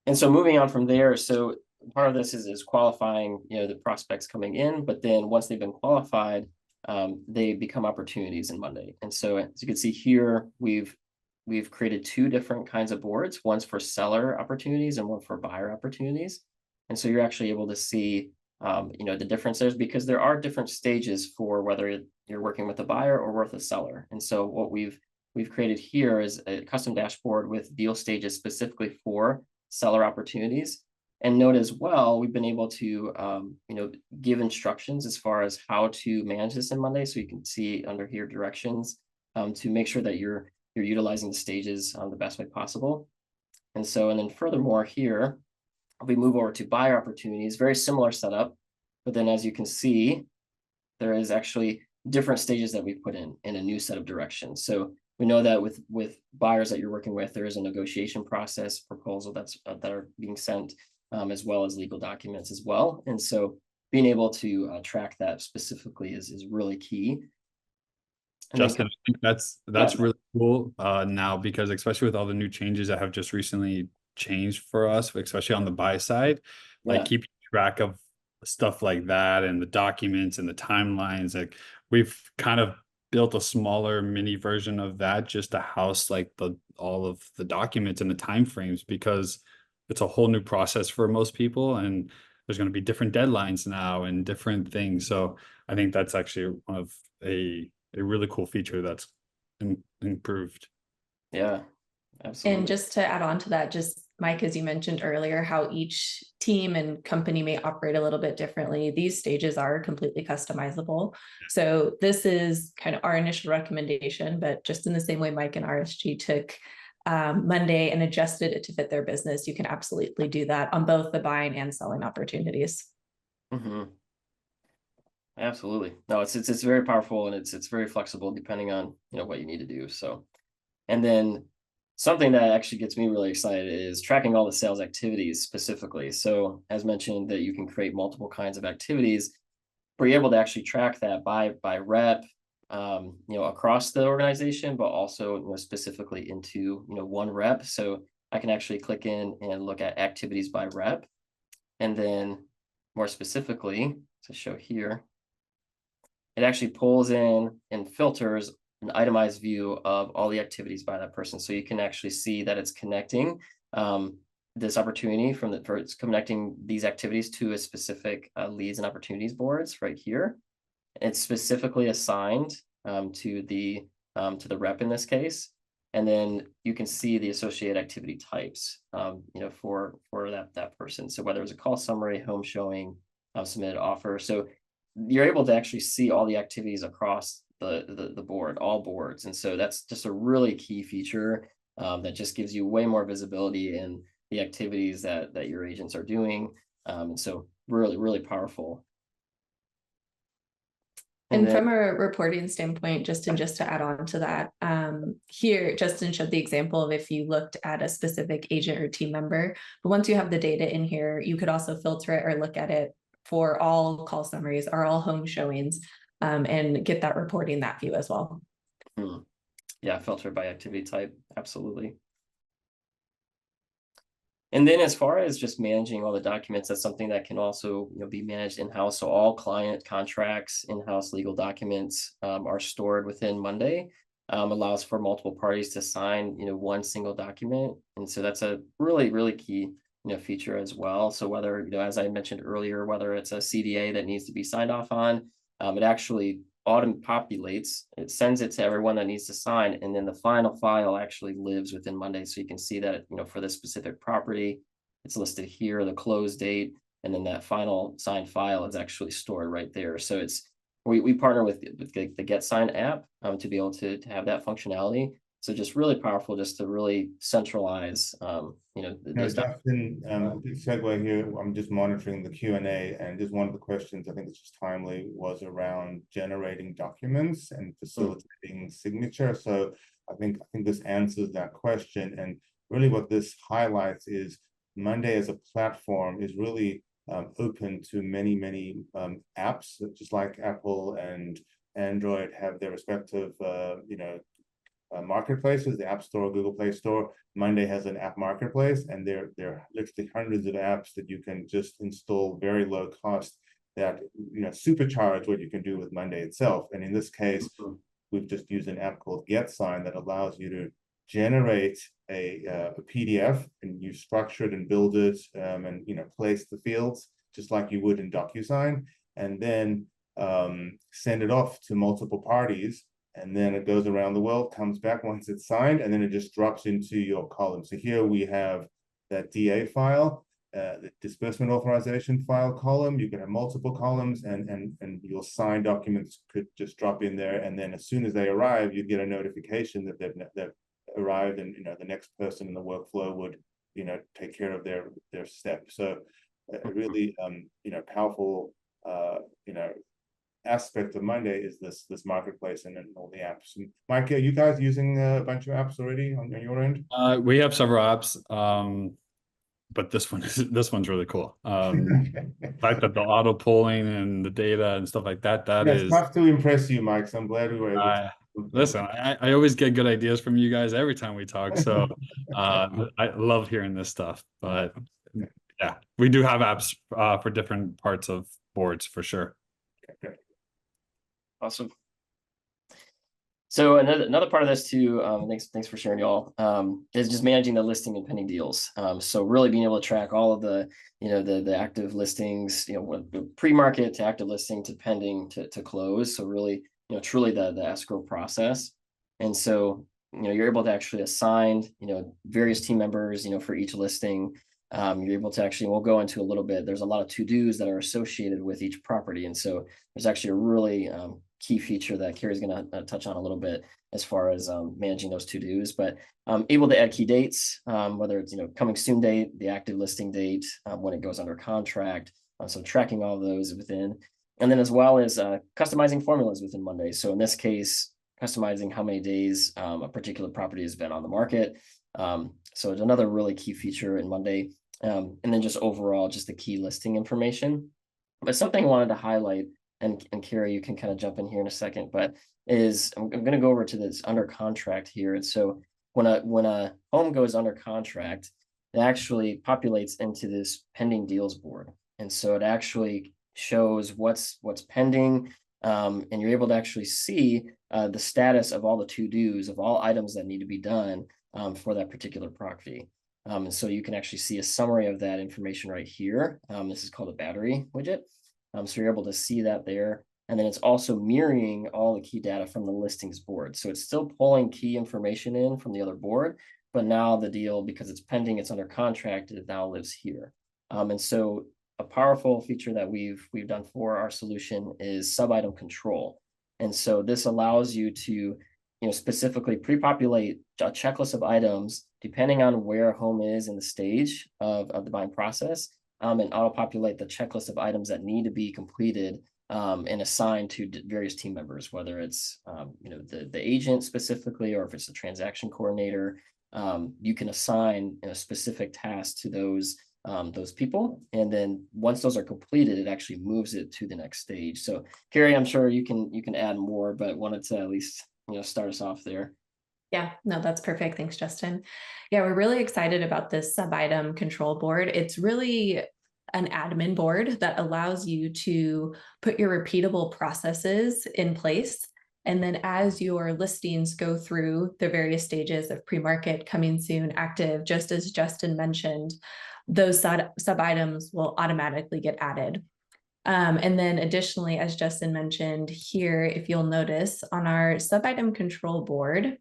D: And so moving on from there, so part of this is qualifying, the prospects coming in, but then once they've been qualified, they become opportunities in Monday. And so as you can see here, we've created two different kinds of boards. One's for seller opportunities and one for buyer opportunities. And so you're actually able to see, the differences, because there are different stages for whether you're working with a buyer or with a seller. And so what we've created here is a custom dashboard with deal stages specifically for seller opportunities. And note as well, we've been able to, give instructions as far as how to manage this in Monday. So you can see under here directions to make sure that you're utilizing the stages the best way possible. And then furthermore here, we move over to buyer opportunities, very similar setup, but then as you can see, there is actually different stages that we've put in a new set of directions. So we know that with buyers that you're working with, there is a negotiation process, proposal that are being sent, as well as legal documents as well. And so being able to track that specifically is really key. And
C: Justin, I think that's really cool now, because especially with all the new changes that have just recently changed for us, especially on the buy side, like keeping track of stuff like that and the documents and the timelines, like we've kind of built a smaller mini version of that just to house like all of the documents and the timeframes, because it's a whole new process for most people, and there's going to be different deadlines now and different things. So I think that's actually one of a really cool feature that's improved.
D: Yeah, absolutely.
E: And just to add on to that, just Mike, as you mentioned earlier, how each team and company may operate a little bit differently. These stages are completely customizable. So this is kind of our initial recommendation, but just in the same way Mike and RSG took Monday and adjusted it to fit their business, you can absolutely do that on both the buying and selling opportunities.
D: Mm-hmm. Absolutely. No, it's very powerful, and it's very flexible depending on what you need to do. So, and then something that actually gets me really excited is tracking all the sales activities specifically. So as mentioned, that you can create multiple kinds of activities, but you're able to actually track that by rep, across the organization, but also specifically into one rep. So I can actually click in and look at activities by rep, and then more specifically to show here, it actually pulls in and filters an itemized view of all the activities by that person. So you can actually see that it's connecting this opportunity it's connecting these activities to a specific leads and opportunities boards right here. It's specifically assigned to the rep in this case. And then you can see the associated activity types, for that person. So whether it's a call summary, home showing, submitted offer. So you're able to actually see all the activities across the board, all boards. And so that's just a really key feature that just gives you way more visibility in the activities that your agents are doing. And so really, really powerful.
E: And from a reporting standpoint, Justin, just to add on to that, here, Justin showed the example of if you looked at a specific agent or team member, but once you have the data in here, you could also filter it or look at it for all call summaries or all home showings, and get that reporting, that view as well.
D: Yeah, filter by activity type, absolutely. And then as far as just managing all the documents, that's something that can also be managed in-house. So all client contracts, in-house legal documents are stored within Monday. Allows for multiple parties to sign one single document. And so that's a really, really key feature as well. So whether, as I mentioned earlier, whether it's a CDA that needs to be signed off on, it actually auto-populates, it sends it to everyone that needs to sign, and then the final file actually lives within Monday. So you can see that, for this specific property, it's listed here, the close date, and then that final signed file is actually stored right there. So we partner with the Get Sign app to be able to have that functionality. So just really powerful, just to really centralize, those
B: Justin, good segue here. I'm just monitoring the Q&A, and just one of the questions, I think it's just timely, was around generating documents and facilitating signature. So I think this answers that question. And really what this highlights is Monday as a platform is really open to many apps, just like Apple and Android have their respective marketplaces, the App Store, Google Play Store. Monday has an app marketplace, and there are literally hundreds of apps that you can just install very low cost that supercharge what you can do with Monday itself. And in this case, we've just used an app called Get Sign that allows you to generate a PDF, and you structure it and build it, and place the fields just like you would in DocuSign, and then send it off to multiple parties. And then it goes around the world, comes back once it's signed, and then it just drops into your column. So here we have that DA file, the disbursement authorization file column. You can have multiple columns, and your signed documents could just drop in there. And then as soon as they arrive, you get a notification that they've arrived, and the next person in the workflow would take care of their step. So really powerful aspect of Monday is this marketplace and all the apps. And Mike, are you guys using a bunch of apps already on your end?
C: We have several apps, but this one's really cool. The fact that the auto polling and the data and stuff like that,
B: It's tough to impress you, Mike. So I'm glad we were able to.
C: Listen, I always get good ideas from you guys every time we talk. So I love hearing this stuff. But yeah, we do have apps for different parts of boards for sure.
B: Okay.
D: Awesome. So another part of this too, thanks for sharing, y'all, is just managing the listing and pending deals. So really being able to track all of the, the active listings, pre-market to active listing to pending to close. So really, truly the escrow process. And so, you're able to actually assign, various team members, for each listing. You're able to actually, we'll go into a little bit, there's a lot of to-dos that are associated with each property. And so there's actually a really key feature that Carrie's going to touch on a little bit as far as managing those to-dos, but able to add key dates, whether it's, coming soon date, the active listing date, when it goes under contract. So tracking all of those within, and then as well as customizing formulas within Monday. So in this case, customizing how many days a particular property has been on the market. So it's another really key feature in Monday. And then just overall, just the key listing information. But something I wanted to highlight, and Carrie, you can kind of jump in here in a second, but I'm going to go over to this under contract here. And so when a home goes under contract, it actually populates into this pending deals board. And so it actually shows what's pending, and you're able to actually see the status of all the to-dos of all items that need to be done for that particular property. And so you can actually see a summary of that information right here. This is called a battery widget. So you're able to see that there. And then it's also mirroring all the key data from the listings board. So it's still pulling key information in from the other board, but now the deal, because it's pending, it's under contract, it now lives here. And so a powerful feature that we've done for our solution is sub-item control. And so this allows you to specifically pre-populate a checklist of items depending on where a home is in the stage of the buying process, and auto-populate the checklist of items that need to be completed and assigned to various team members, whether it's the agent specifically, or if it's the transaction coordinator. You can assign specific tasks to those people, and then once those are completed, it actually moves it to the next stage. So Carrie, I'm sure you can add more, but wanted to at least start us off there.
E: Yeah, no, that's perfect. Thanks, Justin. Yeah, we're really excited about this sub-item control board. It's really an admin board that allows you to put your repeatable processes in place. And then as your listings go through the various stages of pre-market, coming soon, active, just as Justin mentioned, those sub-items will automatically get added. And then additionally, as Justin mentioned here, if you'll notice on our sub-item control board,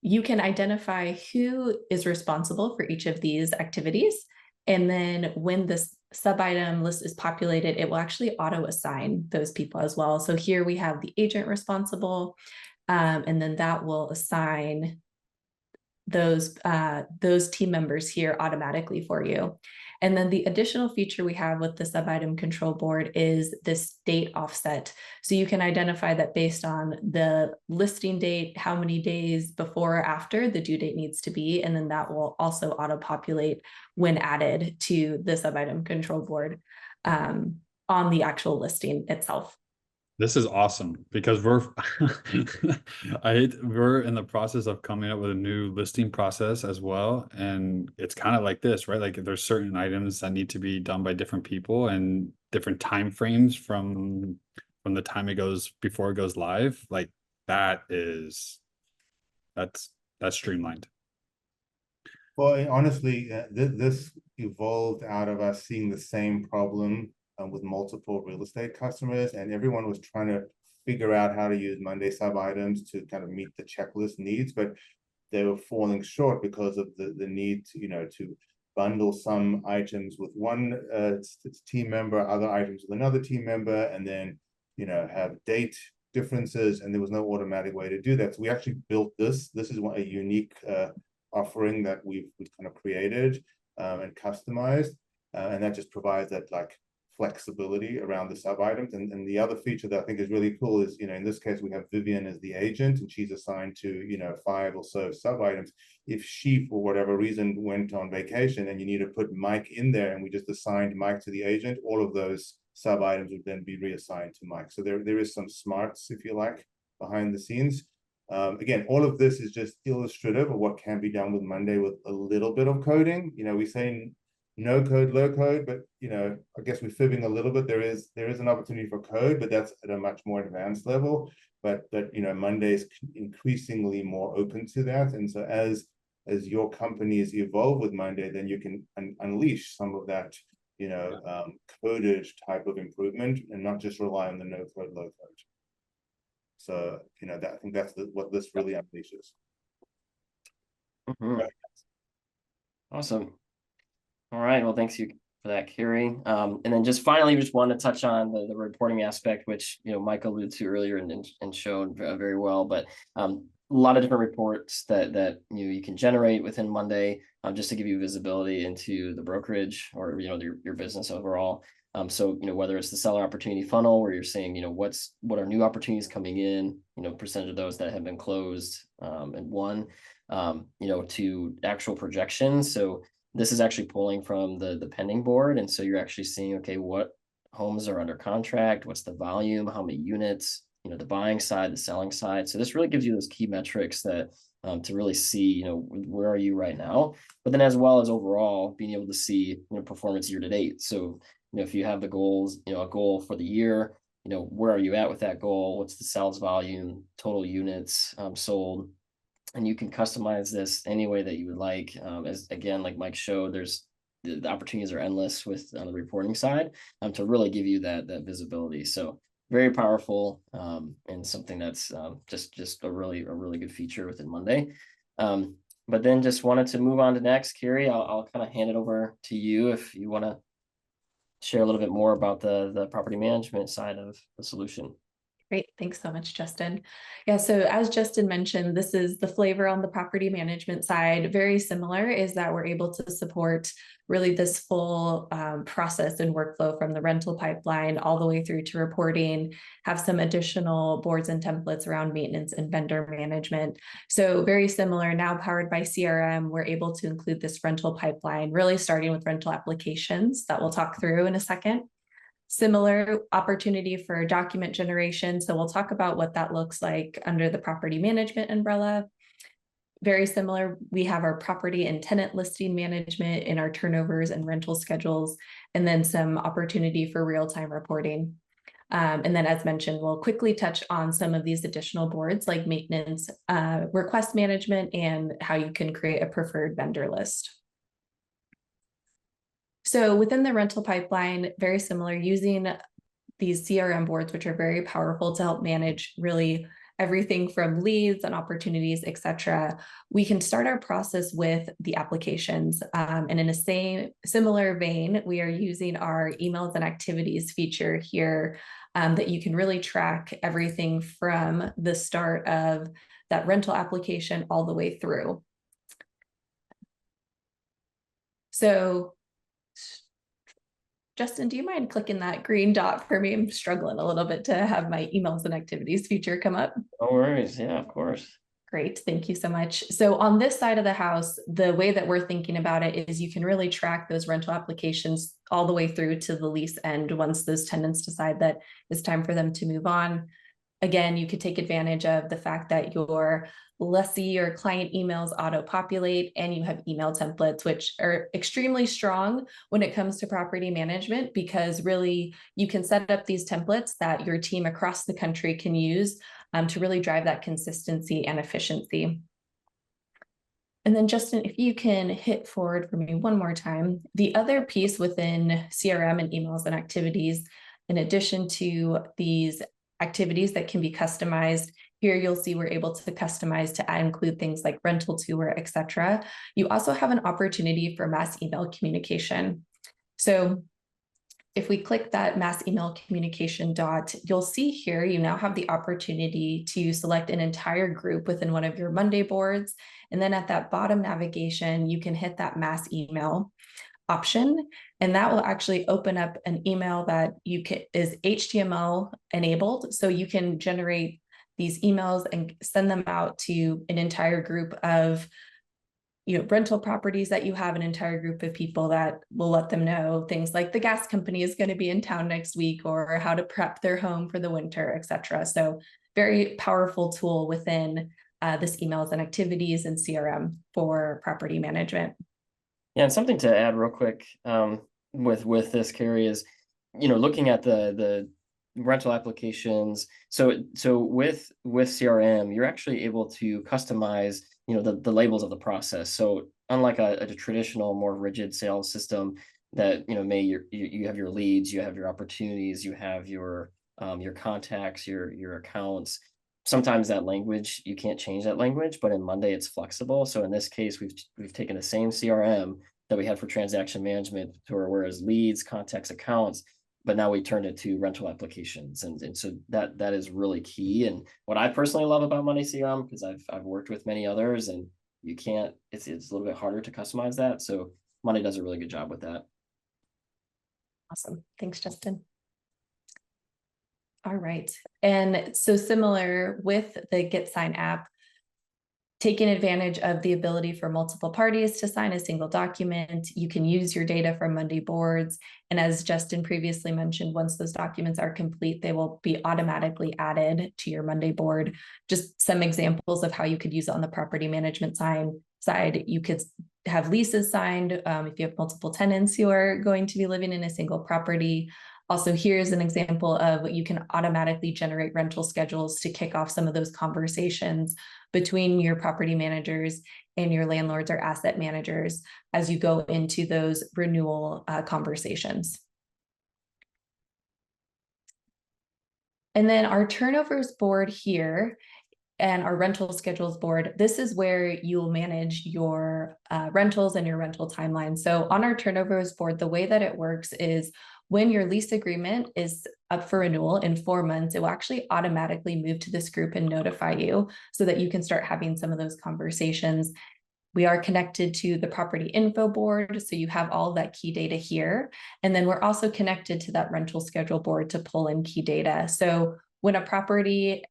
E: you can identify who is responsible for each of these activities. And then when this sub-item list is populated, it will actually auto-assign those people as well. So here we have the agent responsible, and then that will assign those team members here automatically for you. And then the additional feature we have with the sub-item control board is this date offset. So you can identify that based on the listing date, how many days before or after the due date needs to be. And then that will also auto-populate when added to the sub-item control board on the actual listing itself.
C: This is awesome because we're in the process of coming up with a new listing process as well. And it's kind of like this, right? Like there's certain items that need to be done by different people and different time frames from the time it goes before it goes live. Like that's streamlined.
B: Well, honestly, this evolved out of us seeing the same problem with multiple real estate customers, and everyone was trying to figure out how to use Monday sub items to kind of meet the checklist needs, but they were falling short because of the need to, to bundle some items with one team member, other items with another team member, and then have date differences, and there was no automatic way to do that. So we actually built this. This is a unique offering that we've kind of created and customized, and that just provides that flexibility around the sub items. And the other feature that I think is really cool is, in this case, we have Vivian as the agent, and she's assigned to, 5 or so sub items. If she, for whatever reason, went on vacation and you need to put Mike in there, and we just assigned Mike to the agent, all of those sub items would then be reassigned to Mike. So there is some smarts, if you like, behind the scenes. Again, all of this is just illustrative of what can be done with Monday with a little bit of coding. We say no code, low code, but I guess we're fibbing a little bit. There is an opportunity for code, but that's at a much more advanced level. But Monday is increasingly more open to that, and so as your companies evolve with Monday, then you can unleash some of that coded type of improvement and not just rely on the no code, low code. So I think that's what this really unleashes.
D: Mm-hmm. Awesome. All right. Well, thanks you for that, Carrie. And then just finally, we just want to touch on the reporting aspect, which Mike alluded to earlier and showed very well. But a lot of different reports that you can generate within Monday, just to give you visibility into the brokerage or your business overall. So whether it's the seller opportunity funnel, where you're saying what are new opportunities coming in, percentage of those that have been closed and won, to actual projections. So this is actually pulling from the pending board. And so you're actually seeing, okay, what homes are under contract, what's the volume, how many units, the buying side, the selling side. So this really gives you those key metrics that to really see, where are you right now, but then as well as overall being able to see, performance year to date. So, if you have the goals, a goal for the year, where are you at with that goal? What's the sales volume, total units sold? And you can customize this any way that you would like. As again, like Mike showed, there's the opportunities are endless with on the reporting side to really give you that visibility. So very powerful and something that's just a really good feature within Monday. But then just wanted to move on to next, Carrie. I'll kind of hand it over to you if you want to share a little bit more about the property management side of the solution.
E: Great. Thanks so much, Justin. Yeah, so as Justin mentioned, this is the flavor on the property management side. Very similar is that we're able to support really this full process and workflow from the rental pipeline all the way through to reporting, have some additional boards and templates around maintenance and vendor management. So very similar, now powered by CRM, we're able to include this rental pipeline, really starting with rental applications that we'll talk through in a second. Similar opportunity for document generation. So we'll talk about what that looks like under the property management umbrella. Very similar, we have our property and tenant listing management in our turnovers and rental schedules, and then some opportunity for real-time reporting. And then as mentioned, we'll quickly touch on some of these additional boards like maintenance, request management, and how you can create a preferred vendor list. So within the rental pipeline, very similar, using these CRM boards, which are very powerful to help manage really everything from leads and opportunities, et cetera. We can start our process with the applications. And in a similar vein, we are using our emails and activities feature here that you can really track everything from the start of that rental application all the way through. So Justin, do you mind clicking that green dot for me? I'm struggling a little bit to have my emails and activities feature come up.
D: No worries. Yeah, of course.
E: Great. Thank you so much. So on this side of the house, the way that we're thinking about it is you can really track those rental applications all the way through to the lease end once those tenants decide that it's time for them to move on. Again, you could take advantage of the fact that your lessee or client emails auto-populate, and you have email templates, which are extremely strong when it comes to property management, because really you can set up these templates that your team across the country can use to really drive that consistency and efficiency. And then Justin, if you can hit forward for me one more time, the other piece within CRM and emails and activities, in addition to these activities that can be customized, here you'll see we're able to customize to include things like rental tour, et cetera. You also have an opportunity for mass email communication. So if we click that mass email communication dot, you'll see here you now have the opportunity to select an entire group within one of your Monday boards. And then at that bottom navigation, you can hit that mass email option, and that will actually open up an email that is HTML enabled. So you can generate these emails and send them out to an entire group of rental properties that you have, an entire group of people that will let them know things like the gas company is going to be in town next week, or how to prep their home for the winter, et cetera. So very powerful tool within this emails and activities and CRM for property management.
D: Yeah, and something to add real quick with this, Carrie, is looking at the rental applications. So with CRM, you're actually able to customize the labels of the process. So unlike a traditional, more rigid sales system that you have your leads, you have your opportunities, you have your contacts, your accounts. Sometimes that language, you can't change that language, but in Monday it's flexible. So in this case, we've taken the same CRM that we had for transaction management, whereas leads, contacts, accounts, but now we turned it to rental applications. And so that is really key. And what I personally love about Monday CRM, because I've worked with many others, and it's a little bit harder to customize that. So Monday does a really good job with that.
E: Awesome. Thanks, Justin. All right. And so similar with the GetSign app, taking advantage of the ability for multiple parties to sign a single document, you can use your data from Monday boards. And as Justin previously mentioned, once those documents are complete, they will be automatically added to your Monday board. Just some examples of how you could use it on the property management side. You could have leases signed if you have multiple tenants who are going to be living in a single property. Also, here's an example of you can automatically generate rental schedules to kick off some of those conversations between your property managers and your landlords or asset managers as you go into those renewal conversations. And then our turnovers board here and our rental schedules board, this is where you'll manage your rentals and your rental timeline. So on our turnovers board, the way that it works is when your lease agreement is up for renewal in 4 months, it will actually automatically move to this group and notify you so that you can start having some of those conversations. We are connected to the property info board, so you have all of that key data here. And then we're also connected to that rental schedule board to pull in key data. So when a property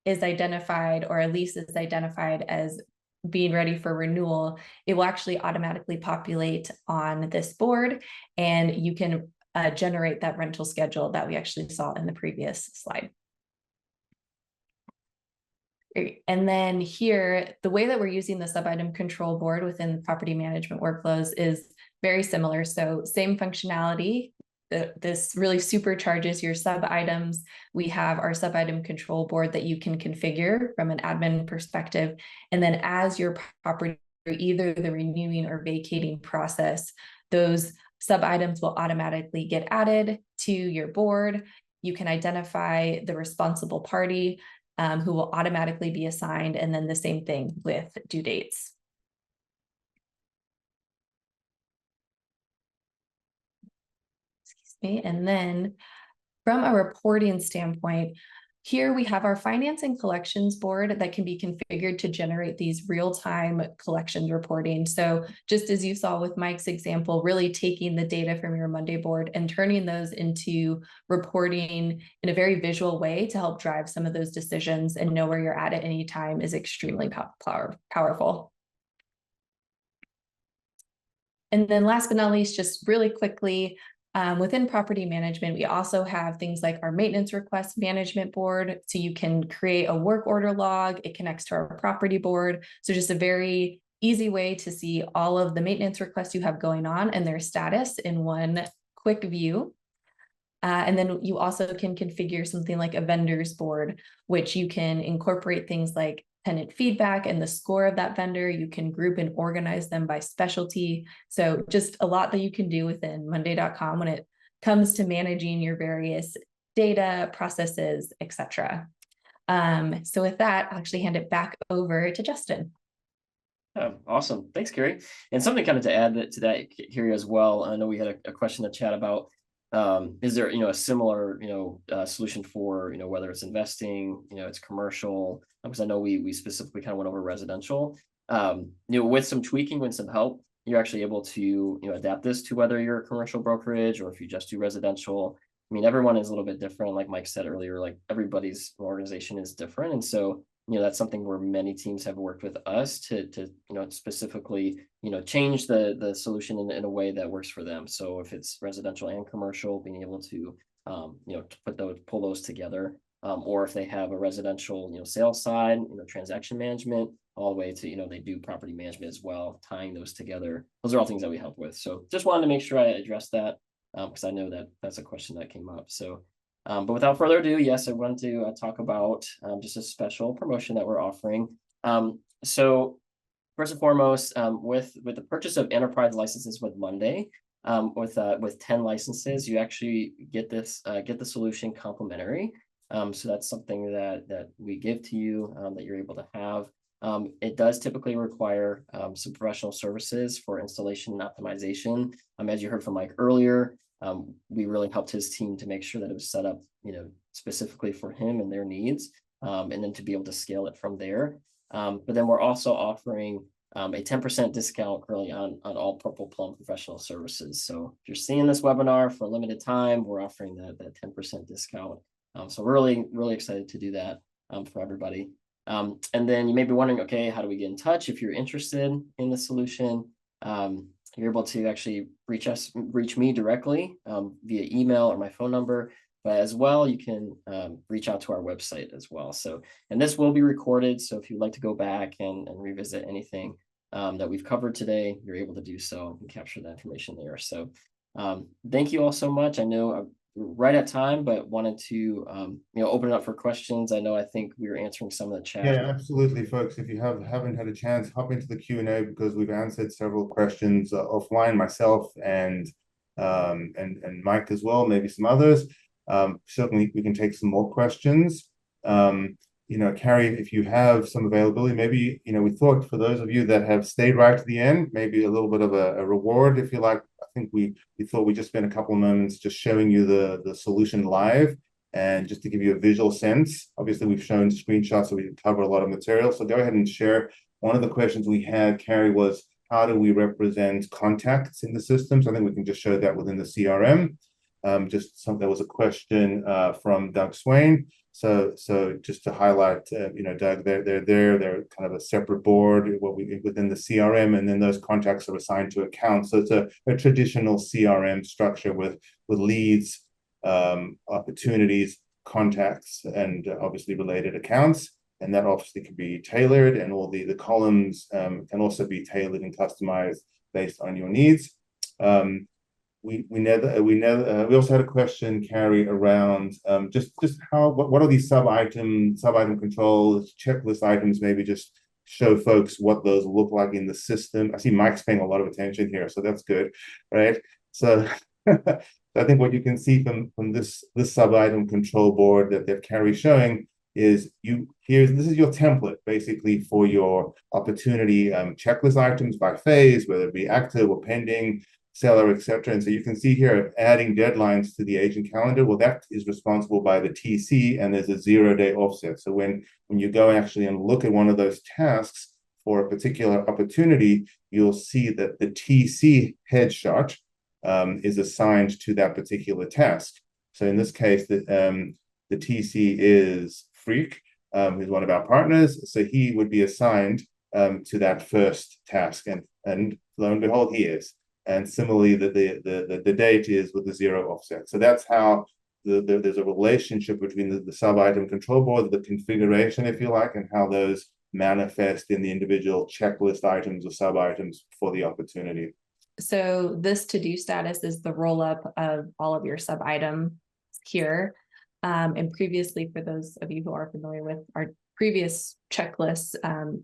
E: is identified or a lease is identified as being ready for renewal, it will actually automatically populate on this board, and you can generate that rental schedule that we actually saw in the previous slide. Great. And then here, the way that we're using the sub-item control board within property management workflows is very similar. So same functionality. This really supercharges your sub-items. We have our sub-item control board that you can configure from an admin perspective. And then as your property, either the renewing or vacating process, those sub-items will automatically get added to your board. You can identify the responsible party who will automatically be assigned, and then the same thing with due dates. Excuse me. And then from a reporting standpoint, here we have our finance and collections board that can be configured to generate these real-time collections reporting. So just as you saw with Mike's example, really taking the data from your Monday board and turning those into reporting in a very visual way to help drive some of those decisions and know where you're at any time is extremely powerful. And then last but not least, just really quickly, within property management, we also have things like our maintenance request management board. So you can create a work order log. It connects to our property board. So just a very easy way to see all of the maintenance requests you have going on and their status in one quick view. And then you also can configure something like a vendors board, which you can incorporate things like tenant feedback and the score of that vendor. You can group and organize them by specialty. So just a lot that you can do within Monday.com when it comes to managing your various data, processes, etc. So with that, I'll actually hand it back over to Justin.
D: Awesome. Thanks, Carrie. And something kind of to add to that, Carrie, as well. I know we had a question in the chat about is there, a similar, solution for, whether it's investing, it's commercial, because I know we specifically kind of went over residential, with some tweaking, with some help, you're actually able to, adapt this to whether you're a commercial brokerage or if you just do residential. I mean, everyone is a little bit different. Like Mike said earlier, like everybody's organization is different. And so, that's something where many teams have worked with us to specifically, change the solution in a way that works for them. So if it's residential and commercial, being able to, pull those together, or if they have a residential, sales side, transaction management, all the way to, they do property management as well, tying those together. Those are all things that we help with. So just wanted to make sure I addressed that because I know that that's a question that came up. So but without further ado, yes, I wanted to talk about just a special promotion that we're offering. So first and foremost, with the purchase of enterprise licenses with Monday, with 10 licenses, you actually get the solution complimentary. So that's something that we give to you that you're able to have. It does typically require some professional services for installation and optimization. As you heard from Mike earlier, we really helped his team to make sure that it was set up, specifically for him and their needs, and then to be able to scale it from there. But then we're also offering a 10% discount currently on all Purple Plum professional services. So if you're seeing this webinar for a limited time, we're offering that 10% discount. So we're really, really excited to do that for everybody. And then you may be wondering, okay, how do we get in touch if you're interested in the solution? You're able to actually reach me directly via email or my phone number, but as well, you can reach out to our website as well. So, and this will be recorded. So if you'd like to go back and revisit anything that we've covered today, you're able to do so and capture that information there. So thank you all so much. I know right at time, but wanted to open it up for questions. I think we were answering some of the chat.
B: Yeah, absolutely, folks. If you haven't had a chance, hop into the Q&A because we've answered several questions offline, myself and Mike as well, maybe some others. Certainly we can take some more questions. Carrie, if you have some availability, maybe, we thought for those of you that have stayed right to the end, maybe a little bit of a reward, if you like. I think we thought we'd just spend a couple of moments just showing you the solution live, and just to give you a visual sense. Obviously, we've shown screenshots, so we can cover a lot of material. So go ahead and share. One of the questions we had, Carrie, was how do we represent contacts in the system? So I think we can just show that within the CRM. There was a question from Doug Swain. So just to highlight, Doug, they're kind of a separate board within the CRM, and then those contacts are assigned to accounts. So it's a traditional CRM structure with leads, opportunities, contacts, and obviously related accounts. And that obviously can be tailored, and all the columns can also be tailored and customized based on your needs. We also had a question, Carrie, around just what are these sub item controls, checklist items? Maybe just show folks what those look like in the system. I see Mike's paying a lot of attention here, so that's good, right? So I think what you can see from this sub item control board that Carrie's showing is this is your template basically for your opportunity checklist items by phase, whether it be active or pending, seller, etc. And so you can see here adding deadlines to the agent calendar. Well, that is responsible by the TC, and there's a 0-day offset. So when you go actually and look at one of those tasks for a particular opportunity, you'll see that the TC headshot is assigned to that particular task. So in this case, the TC is Freak, who's one of our partners. So he would be assigned to that first task, and lo and behold, he is. And similarly, the date is with the 0 offset. So that's how there's a relationship between the sub-item control board, the configuration, if you like, and how those manifest in the individual checklist items or sub-items for the opportunity.
E: So this to-do status is the roll-up of all of your sub-items here. And previously, for those of you who are familiar with our previous checklists,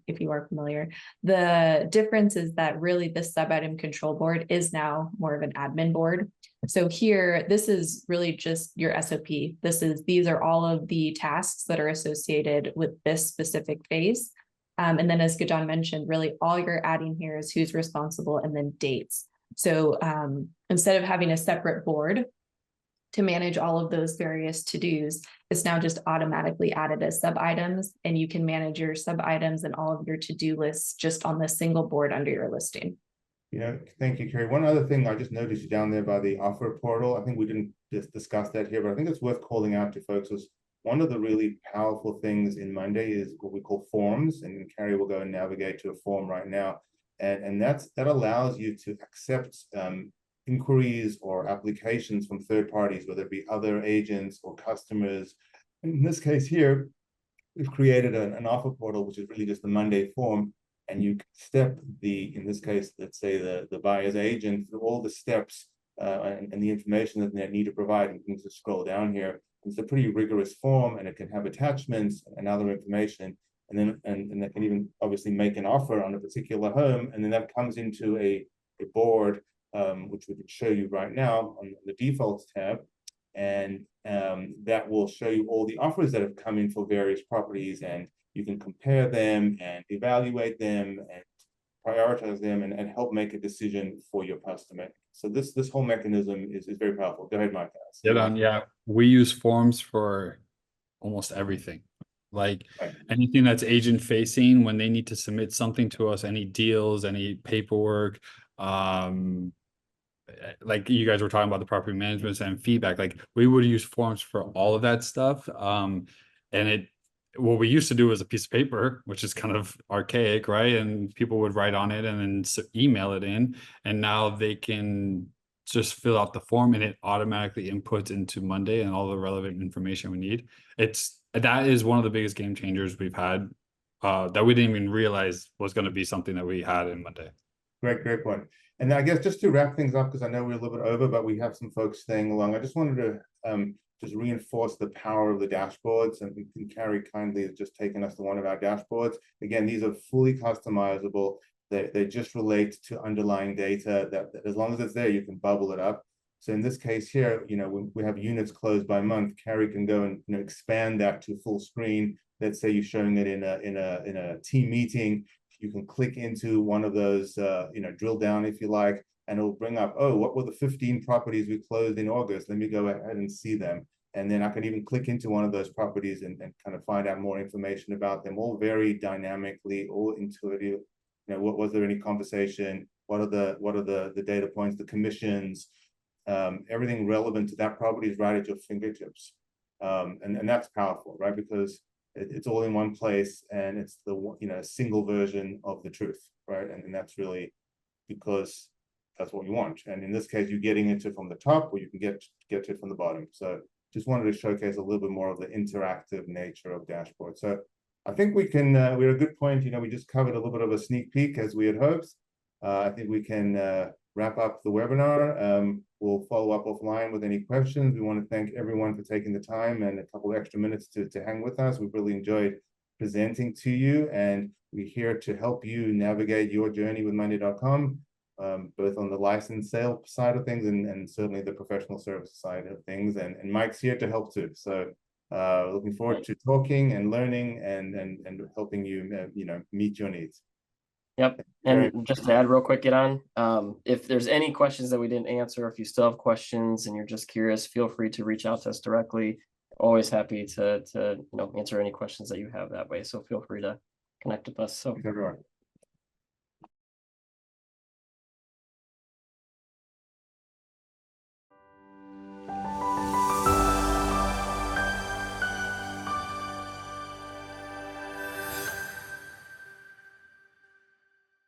E: if you are familiar, the difference is that really the sub-item control board is now more of an admin board. So here, this is really just your SOP. These are all of the tasks that are associated with this specific phase. And then as Gajan mentioned, really all you're adding here is who's responsible and then dates. So instead of having a separate board to manage all of those various to-dos, it's now just automatically added as sub-items, and you can manage your sub-items and all of your to-do lists just on the single board under your listing.
B: Thank you, Carrie. One other thing I just noticed down there by the offer portal, I think we didn't just discuss that here, but I think it's worth calling out to folks, is one of the really powerful things in Monday is what we call forms, and Carrie will go and navigate to a form right now. And that allows you to accept inquiries or applications from third parties, whether it be other agents or customers. In this case here, we've created an offer portal, which is really just the Monday form, and you step in this case, let's say the buyer's agent, through all the steps and the information that they need to provide. You can just scroll down here. It's a pretty rigorous form, and it can have attachments and other information. And then they can even obviously make an offer on a particular home, and then that comes into a board, which we can show you right now on the defaults tab, and that will show you all the offers that have come in for various properties, and you can compare them and evaluate them and prioritize them and help make a decision for your customer. So this whole mechanism is very powerful. Go ahead, Mike.
C: Yeah, we use forms for almost everything. Like anything that's agent facing, when they need to submit something to us, any deals, any paperwork, like you guys were talking about the property management and feedback, like we would use forms for all of that stuff. And what we used to do was a piece of paper, which is kind of archaic, right? And people would write on it and then email it in, and now they can just fill out the form and it automatically inputs into Monday and all the relevant information we need. That is one of the biggest game changers we've had, that we didn't even realize was going to be something that we had in Monday.
B: Great point. And I guess just to wrap things up, because I know we're a little bit over, but we have some folks staying along. I just wanted to just reinforce the power of the dashboards, and Carrie kindly has just taken us to one of our dashboards. Again, these are fully customizable. They just relate to underlying data that as long as it's there, you can bubble it up. So in this case here, when we have units closed by month, Carrie can go and expand that to full screen, let's say you're showing it in a team meeting, you can click into one of those, drill down if you like, and it'll bring up, oh, what were the 15 properties we closed in August? Let me go ahead and see them. And then I can even click into one of those properties and kind of find out more information about them, all very dynamically, all intuitive. Was there any conversation? What are the data points, the commissions, everything relevant to that property is right at your fingertips. And that's powerful, right? Because it's all in one place, and it's the single version of the truth, right? And that's really because that's what you want. And in this case, you're getting into it from the top, or you can get to it from the bottom. So just wanted to showcase a little bit more of the interactive nature of dashboard. So I think we can, we're at a good point. We just covered a little bit of a sneak peek as we had hoped. I think we can wrap up the webinar. We'll follow up offline with any questions. We want to thank everyone for taking the time and a couple of extra minutes to hang with us. We've really enjoyed presenting to you, and we're here to help you navigate your journey with Monday.com, both on the license sale side of things and certainly the professional service side of things. And Mike's here to help too. So looking forward to talking and learning and helping you, meet your needs.
D: Yep. And just to add real quick, if there's any questions that we didn't answer, if you still have questions and you're just curious, feel free to reach out to us directly. Always happy to answer any questions that you have that way. So feel free to connect with us. So
B: Thanks, everyone.